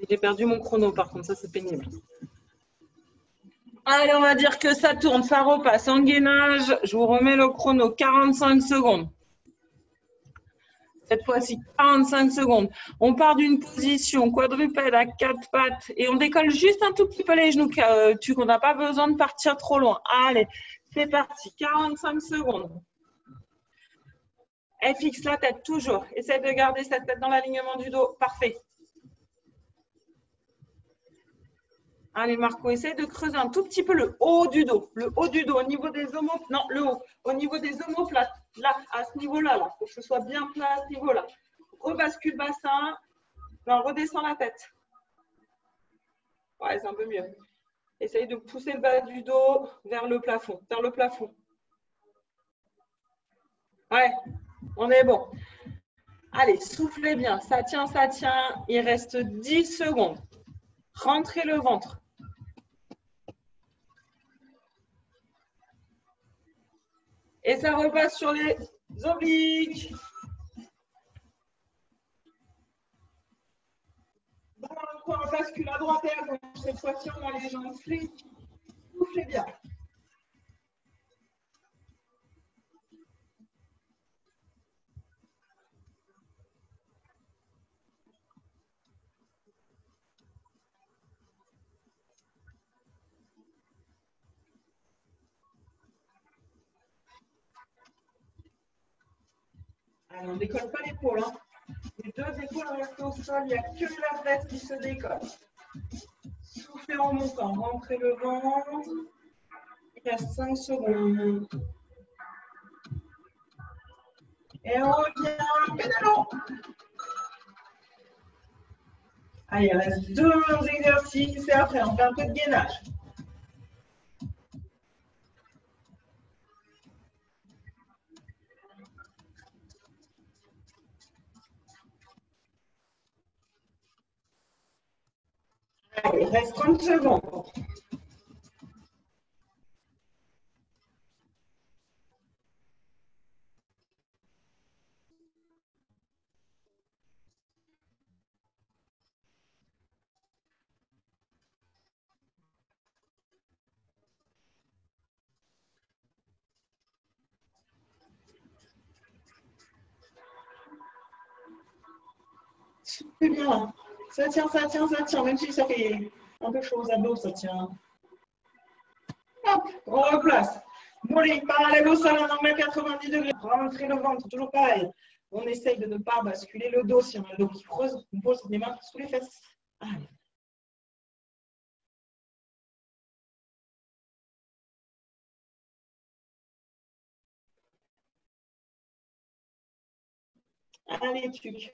J'ai perdu mon chrono, par contre, ça c'est pénible. Allez, on va dire que ça tourne, ça repasse en gainage. Je vous remets le chrono, 45 secondes. Cette fois-ci, 45 secondes. On part d'une position quadrupède à 4 pattes et on décolle juste un tout petit peu les genoux, qu'on n'a pas besoin de partir trop loin. Allez, c'est parti, 45 secondes. Elle fixe la tête toujours. Essaye de garder cette tête dans l'alignement du dos. Parfait. Allez, Marco, essaye de creuser un tout petit peu le haut du dos. Le haut du dos, au niveau des omoplates. Non, le haut. Au niveau des omoplates. Là, à ce niveau-là. Il faut que ce soit bien plat à ce niveau-là. Rebascule le bassin. Là, redescend la tête. Ouais, c'est un peu mieux. Essaye de pousser le bas du dos vers le plafond. Vers le plafond. Ouais, on est bon. Allez, soufflez bien. Ça tient, ça tient. Il reste 10 secondes. Rentrez le ventre. Et ça repasse sur les obliques. Dans le coin, on bascule à droite et à gauche. Cette fois-ci, on a les jambes fléchies. Soufflez bien. Alors, on ne décolle pas l'épaule. Hein. Les deux épaules restent au sol. Il n'y a que la tête qui se décolle. Soufflez en montant. Rentrez le ventre. Il reste 5 secondes. Et on revient, pédalons. Allez, il reste 2 exercices et après, on fait un peu de gainage. Allez, il reste 30 secondes. C'est bien. Ça tient, ça tient, ça tient. Même si ça fait un peu chaud aux abdos, ça tient. Hop, on replace. Mollet parallèle au sol, un angle à 90 degrés. Rentrer le ventre, toujours pareil. On essaye de ne pas basculer le dos. Si on a le dos qui creuse, on pose les mains sous les fesses. Allez. Allez, tuc.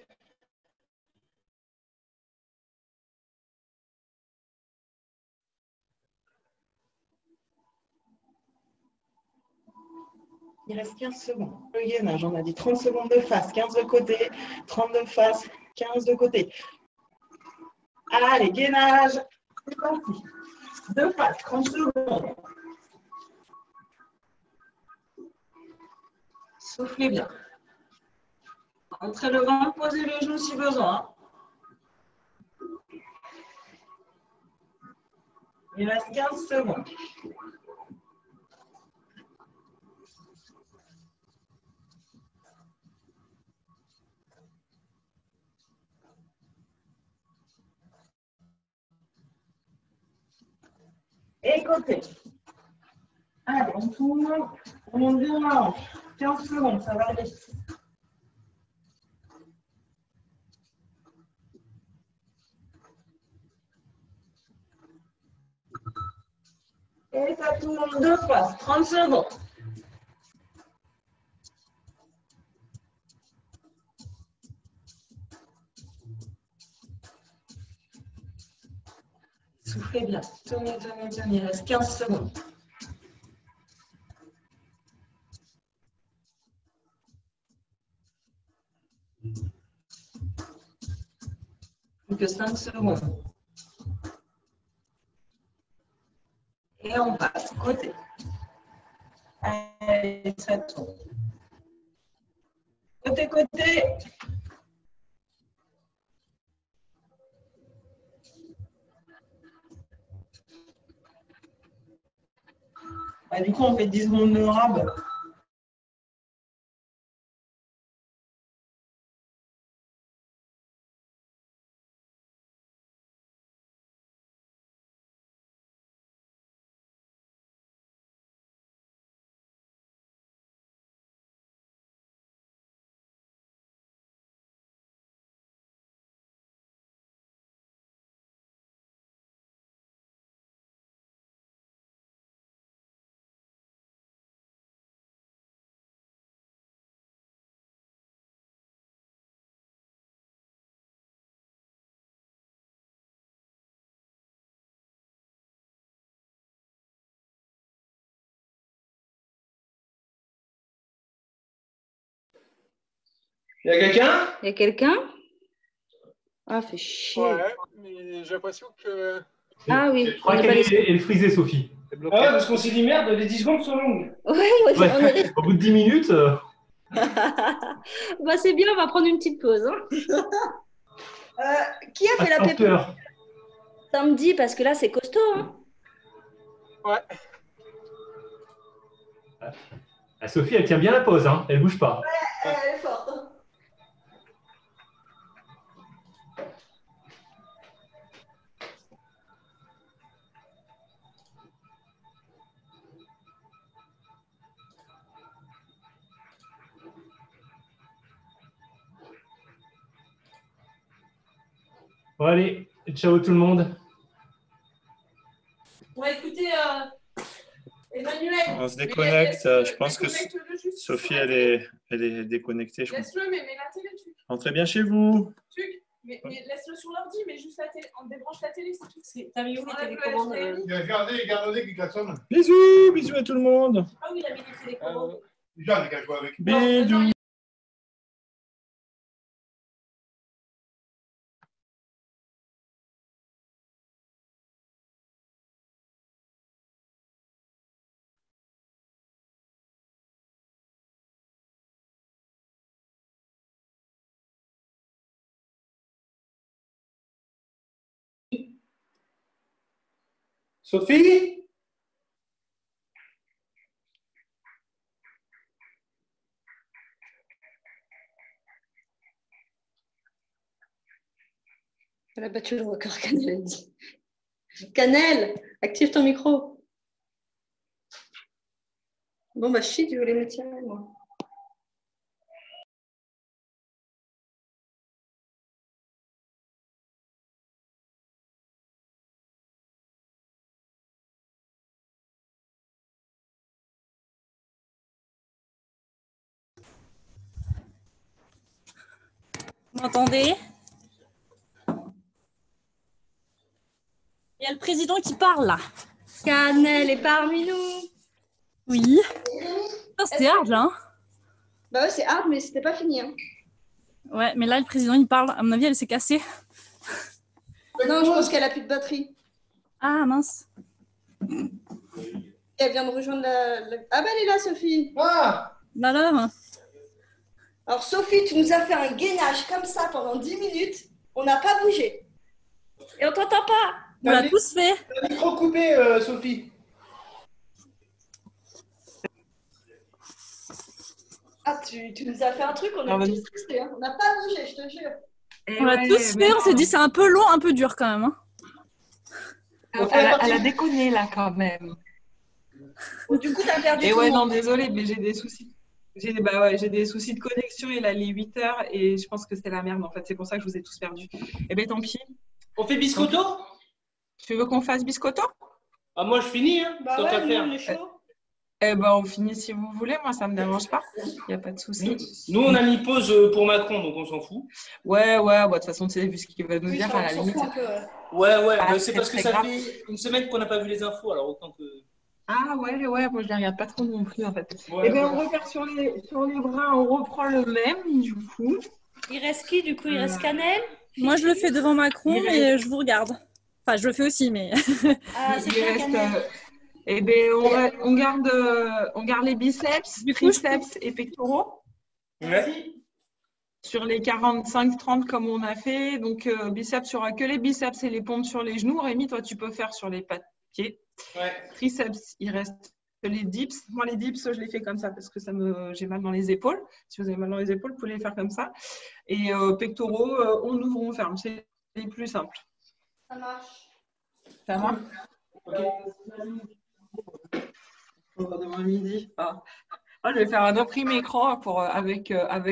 Il reste 15 secondes. Le gainage, on a dit 30 secondes de face, 15 de côté, 30 de face, 15 de côté. Allez, gainage. C'est parti. De face, 30 secondes. Soufflez bien. Entrez le ventre, posez le genou si besoin. Il reste 15 secondes. Et côté. Allez, on tourne. On monte bien la hanche. 15 secondes, ça va aller. Et ça tourne 2 fois, 30 secondes. Soufflez bien. Tenez, tenez, tenez. Il reste 15 secondes. Plus que 5 secondes. Et on passe côté. Allez, ça tourne. Côté, côté. Bah, du coup, on fait 10 secondes de rab. Il y a quelqu'un? Il y a quelqu'un? Ah, fait chier. Ouais, mais j'ai l'impression que. Ah oui. Je crois qu'elle est frisée, Sophie. C'est bloqué. Ah ouais, parce qu'on s'est dit merde, les 10 secondes sont longues. Ouais, on est... Au bout de 10 minutes. Bah, c'est bien, on va prendre une petite pause. Hein. Qui a fait la pépite samedi? Parce que là, c'est costaud. Hein. Ouais. Ah, Sophie, elle tient bien la pause, hein. Elle ne bouge pas. Ouais, elle est forte. Hein. Bon, allez, ciao tout le monde. Bon, écoutez, Emmanuel. On se déconnecte. Je pense que Déconnecte-le juste Sophie, sur la elle est déconnectée. Je pense. Laisse-le, mais mets la télé dessus. Rentrez bien chez vous. Mais laisse-le sur l'ordi, mais juste la télé. On débranche la télé, c'est tout. T'as mis où les télécommandes Il a regardé les gardes qui klaxonnent. Bisous, bisous à tout le monde. Ah oui, il a mis les télécommandes. Jeanne qui a joué avec. Bisous. Sophie? Elle a battu le record, Canel, elle dit. Canel, active ton micro. Bon, bah, shit, je voulais me tirer, moi. Vous m'entendez? Il y a le président qui parle là. Canel est parmi nous. Oui. C'était hard là. Hein. Bah ouais, c'est hard, mais c'était pas fini. Hein. Ouais, mais là le président il parle. À mon avis, elle s'est cassée. Non, je pense qu'elle a plus de batterie. Ah mince. Elle vient de rejoindre Ah bah elle est là, Sophie. Ah! Bah alors. Alors Sophie, tu nous as fait un gainage comme ça pendant 10 minutes. On n'a pas bougé. Et on t'entend pas. On l'a tous fait. Le micro coupé, Sophie. Ah, tu nous as fait un truc, on a tous testé. Hein. On n'a pas bougé, je te jure. On l'a tous fait, on s'est dit c'est un peu long, un peu dur quand même. Hein. Elle a déconné là quand même. Bon, du coup, t'as perdu. Et ouais, non, désolé, mais j'ai des soucis. J'ai des soucis de connexion. Il a les 8 heures et je pense que c'est la merde en fait. C'est pour ça que je vous ai tous perdus. Eh bien, tant pis. On fait biscotto? Tu veux qu'on fasse biscotto? Ah, moi, je finis, hein. Bah Tant ouais, qu'à nous, faire. on est chaud. Eh ben, on finit si vous voulez. Moi, ça me dérange pas. Il n'y a pas de souci. Nous, on a mis pause pour Macron, donc on s'en fout. Ouais, bah, de toute façon, tu sais, vu ce qu'il va nous Oui, dire ça, à la on s'en limite. fout un peu, ouais. Ouais, Ah, bah, c'est c'est parce que très ça grave. fait une semaine qu'on n'a pas vu les infos, alors autant que. Ah ouais, moi je les regarde pas trop non plus en fait. Ouais, Eh bien, on voilà. repart sur les bras, on reprend le même du coup. Il reste qui, du coup? Il reste Canel? Moi je le fais devant Macron, Il mais je vous regarde. Enfin, je le fais aussi, mais. Ah, c'est Il bien, reste, Canel. eh bien, on garde les biceps, Du coup, triceps et pectoraux Ouais. sur les 45-30 comme on a fait. Donc, biceps, il n'y aura que les biceps et les pompes sur les genoux. Rémi, toi, tu peux faire sur les pas de pied. Ouais. Triceps, il reste que les dips. Moi, les dips, je les fais comme ça parce que j'ai mal dans les épaules. Si vous avez mal dans les épaules, vous pouvez les faire comme ça. Et pectoraux, on ouvre, on ferme. C'est les plus simples. Ça marche. Ça marche? Ok. Demain midi. Ah. Moi, je vais faire un imprime écran avec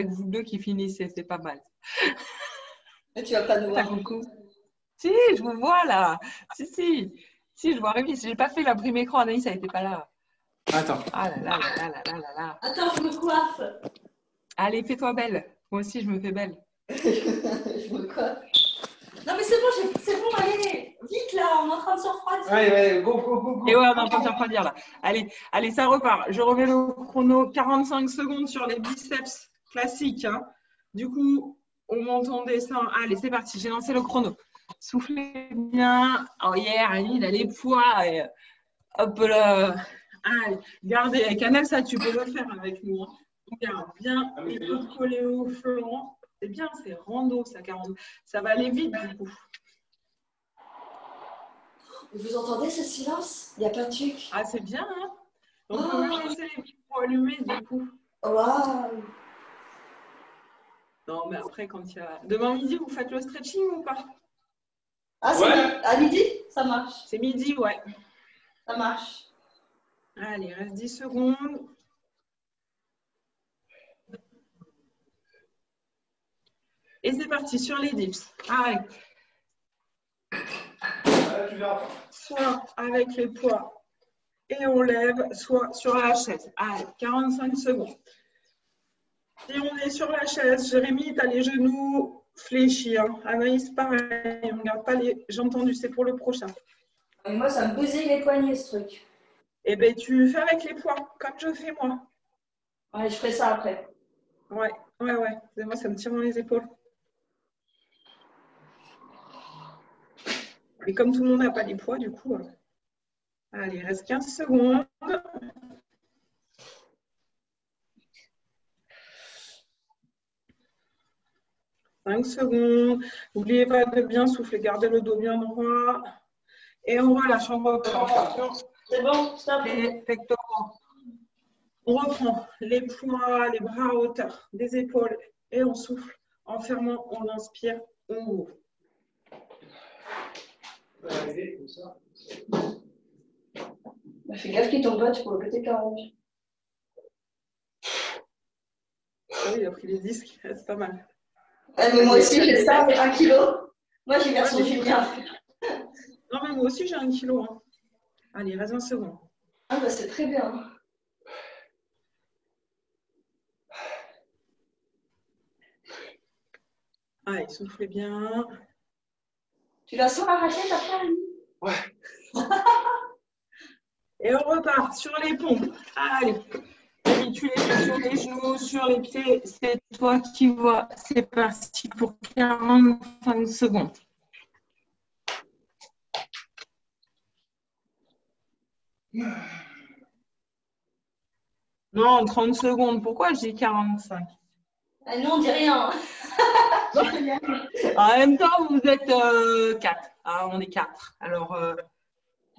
vous deux qui finissez. C'est pas mal. Mais tu vas pas nous Ah, voir. coucou. Si, je vous vois là. Si, je vois Rémi. Si j'ai pas fait l'imprime écran, Anaïs, elle n'était pas là. Attends. Ah là là là là là là là. Attends, je me coiffe. Allez, fais-toi belle. Moi aussi, je me fais belle. Je me coiffe. Non, mais c'est bon, allez. Vite là, on est en train de se refroidir. Allez, go. Et ouais, on est en train de se refroidir là. Allez, ça repart. Je remets le chrono 45 secondes sur les biceps classiques. Hein. Du coup, on monte, on descend. Allez, c'est parti. J'ai lancé le chrono. Soufflez bien. Oh yeah, il a les poids. Et hop là. Allez, gardez. Avec Canel, ça, tu peux le faire avec nous. Hein. On garde bien les coudes collés au flanc. C'est bien, c'est rando, ça, 40. Ça va aller vite, du coup. Vous entendez ce silence? Il n'y a pas de truc. Ah, c'est bien, hein? On peut même laisser les micros allumés, du coup. Waouh! Non, mais après, quand il y a… Demain midi, vous faites le stretching ou pas? Ah, c'est à midi? Ça marche. C'est midi, ouais. Ça marche. Allez, il reste 10 secondes. Et c'est parti, sur les dips. Allez. Tu verras. Soit avec les poids et on lève, soit sur la chaise. Allez, 45 secondes. Si on est sur la chaise, Jérémy, tu as les genoux fléchis. Hein. Anaïs, pareil, on ne garde pas les... J'ai entendu, c'est pour le prochain. Et moi, ça me bousille les poignets, ce truc. Eh bien, tu fais avec les poids, comme je fais moi. Ouais, je ferai ça après. Ouais. Et moi, ça me tire dans les épaules. Et comme tout le monde n'a pas les poids, du coup... Allez, il reste 15 secondes. « 5 secondes. N'oubliez pas de bien souffler, gardez le dos bien droit. Et on relâche, on reprend. C'est bon, stop. Les pectoraux. On reprend les poings, les bras à hauteur des épaules et on souffle. En fermant, on inspire, on ouvre. Fais gaffe qu'il tombe pas, tu pourrais péter 40. Oui, il a pris les disques, c'est pas mal. Ouais, mais moi aussi, j'ai ça, mais 1 kilo. Moi, j'ai version Julien. Non, mais moi aussi, j'ai 1 kilo. Hein. Allez, reste 20 secondes. Ah, bah, c'est très bien. Allez, soufflez bien. Tu la sens la raclette après, Annie? Ouais. Et on repart sur les pompes. Allez. Et tu les fais sur les genoux, sur les pieds. C'est toi qui vois. C'est parti pour 45 secondes. Non, 30 secondes. Pourquoi je dis 45? Ah, nous, on dit rien. En même temps, vous êtes 4. Ah, on est 4. Alors,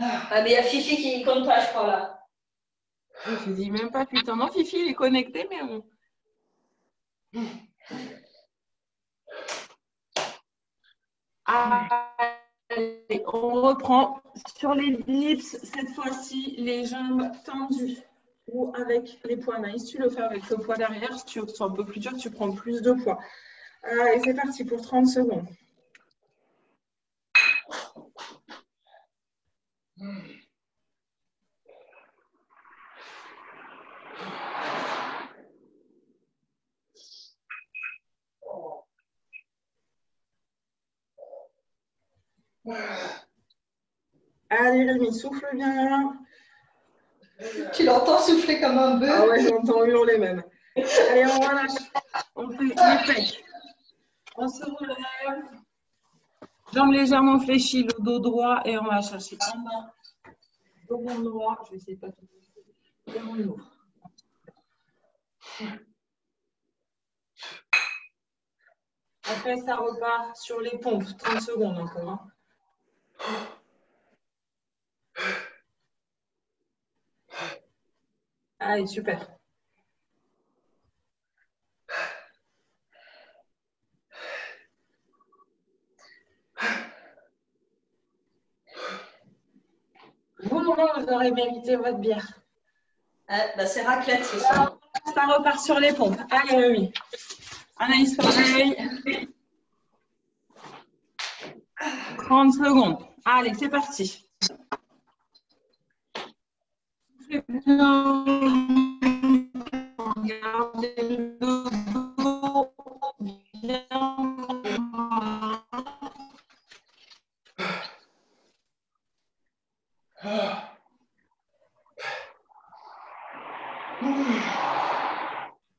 Ah, mais il y a Fifi qui compte pas, je crois, là. je dis même pas putain. Non, Fifi, il est connecté, mais on... Allez, on reprend sur les dips. Cette fois-ci, les jambes tendues ou avec les poids. Anaïs, tu le fais avec le poids derrière. Si tu veux que ce soit un peu plus dur, tu prends plus de poids. Allez, c'est parti pour 30 secondes. Allez, Rémi, souffle bien. Tu l'entends souffler comme un bœuf. Ah ouais, j'entends hurler même. Allez, on relâche. On fait les pecs. On se relève. Jambes légèrement fléchies, le dos droit et on va chercher en bas. Dos droit. Je vais essayer de pas tout. Et on ouvre. Après, ça repart sur les pompes. 30 secondes encore. Hein. Allez, super. Vous, vous aurez mérité votre bière. Bah, c'est raclette ce soir. Ça repart sur les pompes. Allez, oui. Anaïs, pareil. 30 secondes. Allez, c'est parti. Soufflez bien. Regardez le dos. Bien.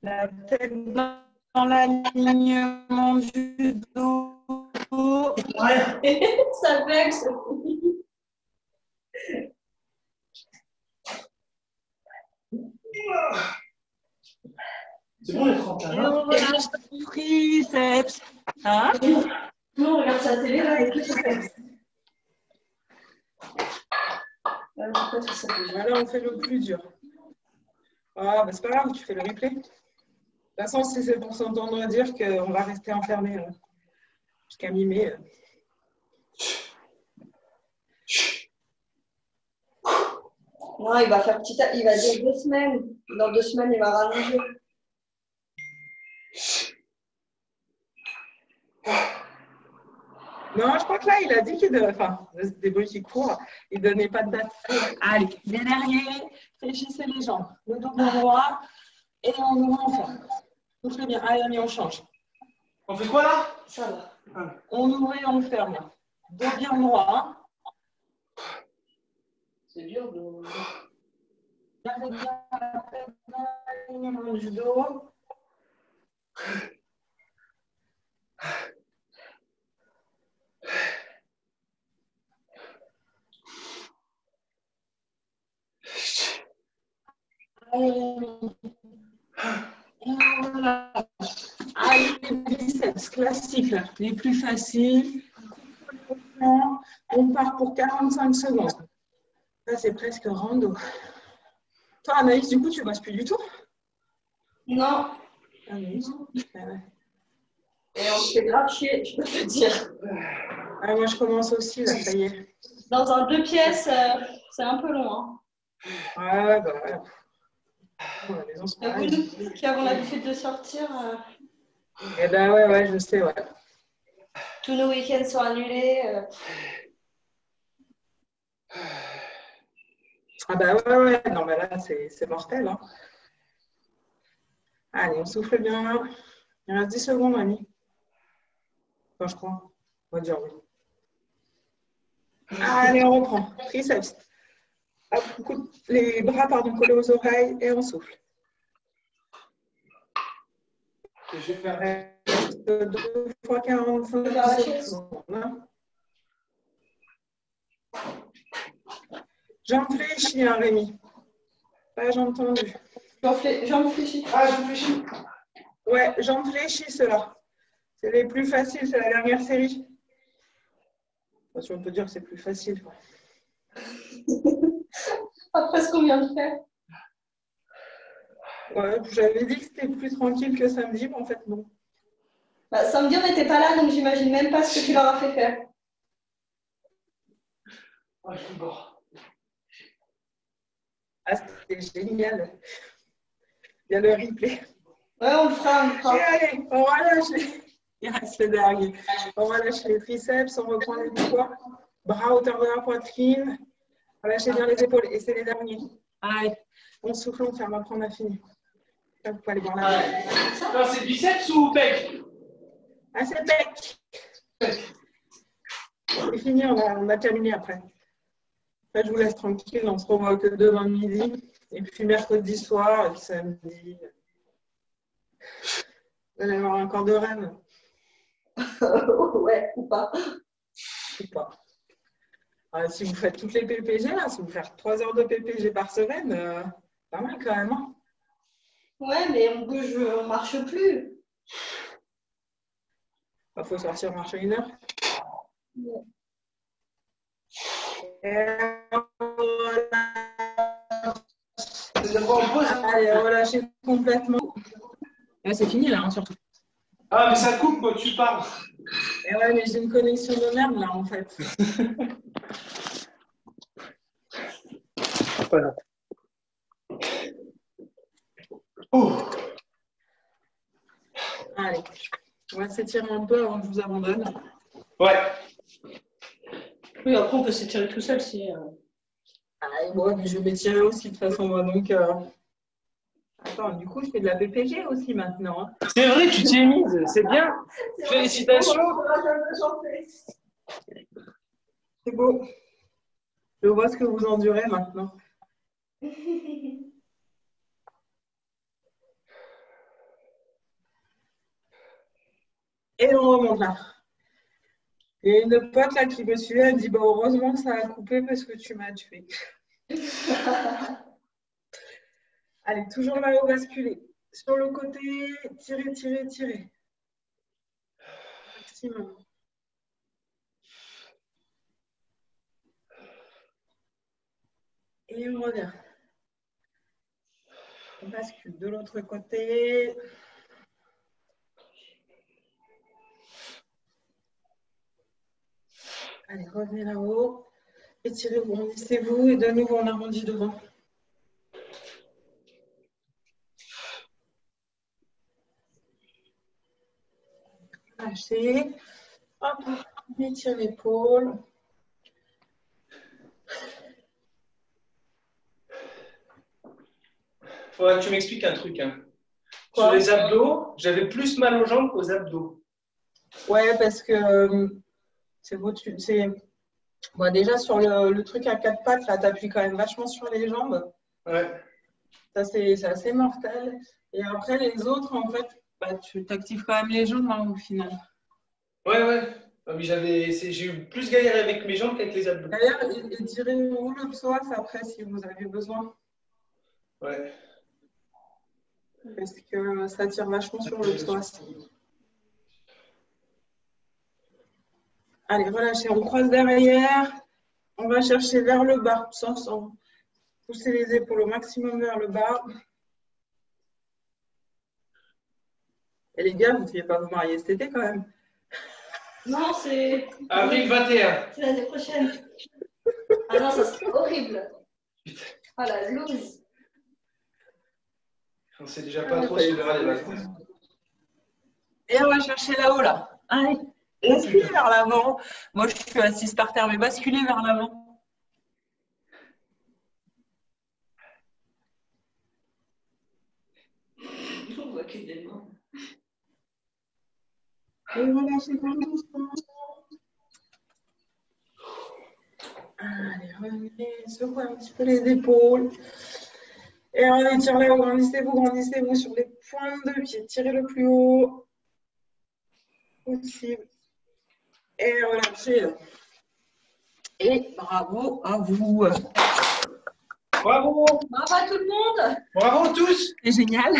La tête dans l'alignement du dos. Ça vexe. C'est bon les 30 Et on relâche le triceps. Hein? Nous, on regarde sa télé là avec le triceps. Voilà, on fait le plus dur. Ah, bah, c'est pas grave, tu fais le replay. De toute façon, si c'est pour s'entendre dire qu'on va rester enfermé jusqu'à mi-mai. Non, il va faire il va dire 2 semaines. Dans 2 semaines, il va rallonger. Non, je crois que là, il a dit qu'il devait, enfin, des bruits qui courent, il ne donnait pas de date. Allez, les derrière, fléchissez les jambes, le dos droit, et on ouvre, on ferme. Tout très bien. Allez, on change. On fait quoi là? Ça va. On ouvre et on ferme. Dos bien droit. C'est dur de. Gardez bien la tête dans l'alignement du dos. Voilà. Allez, les biceps classiques, là, les plus faciles. On part pour 45 secondes. Ça, c'est presque rando. Toi, Anaïs, du coup, tu ne bosses plus du tout? Non. Anaïs. Ouais. Et on se fait grave chier, je peux te dire. Ah, moi, je commence aussi, là, ça y est. Dans un 2 pièces, c'est un peu long. Hein. Ouais, bah ouais. À la maison, c'est Et pareil. vous qui avons l'habitude de sortir, Eh ben ouais, je sais, ouais. tous nos week-ends sont annulés. Ah bah ouais, non, mais là, c'est mortel. Hein. Allez, on souffle bien. Il reste 10 secondes, Annie. Enfin, je crois. On va dire oui. Allez, on reprend. Triceps. Hop, les bras, pardon, collés aux oreilles et on souffle. Je vais faire 2 fois 45 secondes. Jambes fléchies, hein, Rémi. Pas jambes tendues. Jambes fléchies. Ah, je réfléchis. Ouais, jambes fléchies, ceux-là. C'est les plus faciles, c'est la dernière série. Enfin, si on peut dire que c'est plus facile. Quoi. Après ce qu'on vient de faire. Ouais, j'avais dit que c'était plus tranquille que samedi, mais en fait, non. Bah, samedi, on n'était pas là, donc j'imagine même pas ce que tu leur as fait faire. Ah, je suis mort. Ah, c'était génial. Il y a le replay. Ouais, on le fera, on le fera. Et allez, on relâche les... Il reste le dernier. On relâche les triceps, on reprend les poids. Bras à hauteur de la poitrine. Relâchez bien les épaules. Et c'est les derniers. Allez, on souffle, on ferme. Après, on a fini. Là, vous pouvez aller voir là. Non, c'est biceps ou pec? Ah, c'est pec. C'est fini, on a terminé après. Là, je vous laisse tranquille. On se revoit que demain midi. Et puis mercredi soir, et puis samedi. Vous allez avoir un corps de reine. Ouais, ou pas. Ou pas. Si vous faites toutes les PPG, là, si vous faites 3 heures de PPG par semaine, pas mal quand même. Hein. Ouais, mais on bouge, on marche plus. Il faut sortir marcher 1 heure. Ouais. Allez, relâchez complètement. C'est fini là, hein, surtout. Ah, mais ça coupe quand tu parles. Et ouais, mais j'ai une connexion de merde là en fait. Voilà. Oh. Allez, on va s'étirer un peu avant que je vous abandonne. Ouais. Oui, après, on peut s'étirer tout seul si. Allez, bon, mais je vais m'étirer aussi de toute façon, moi. Donc, attends, du coup, je fais de la PPG aussi maintenant. Hein. C'est vrai, tu t'y es mise, c'est bien. Félicitations. C'est beau. Je vois ce que vous endurez maintenant. Et on remonte là. Il y a une pote là qui me suit, elle me dit bah, heureusement que ça a coupé parce que tu m'as tué. Allez, toujours là-haut basculer. Sur le côté, tirez, tirez, tirez. Maximum. Et on revient. On bascule de l'autre côté. Allez, revenez là-haut. Étirez-vous, arrondissez-vous et de nouveau on arrondit devant. Lâchez. Hop. On étire l'épaule. Faudrait que tu m'expliques un truc. Hein. Quoi? Sur les abdos, j'avais plus mal aux jambes qu'aux abdos. Ouais, parce que c'est beau, bon, déjà sur le truc à 4 pattes, là, tu appuies quand même vachement sur les jambes. Ouais. Ça, c'est assez mortel. Et après, les autres, en fait, bah, tu t'actives quand même les jambes hein, au final. Ouais. Ah, mais j'ai eu plus galéré avec mes jambes qu'avec les abdos. D'ailleurs, étirez-vous le psoas après si vous avez besoin. Ouais. Parce que ça tire vachement sur le psoas. Allez, relâchez. On croise derrière. On va chercher vers le bas, sans pousser les épaules au maximum vers le bas. Et les gars, vous ne deviez pas vous marier cet été quand même. Non, c'est. Avril 21. C'est l'année prochaine. Ah non, ça serait horrible. Ah la loose. On sait déjà pas trop si on verra les vacances. Et on va chercher là-haut, là. Allez, basculez vers l'avant. Moi, je suis assise par terre, mais basculez vers l'avant. On voit que des mains. Et relâchez tout doucement. Allez, revenez, secouez un petit peu les épaules. Et on étire là-haut, grandissez-vous sur les pointes de pied. Tirez le plus haut possible. Et relâchez. Et bravo à vous. Bravo. Bravo à tout le monde. Bravo tous. C'est génial.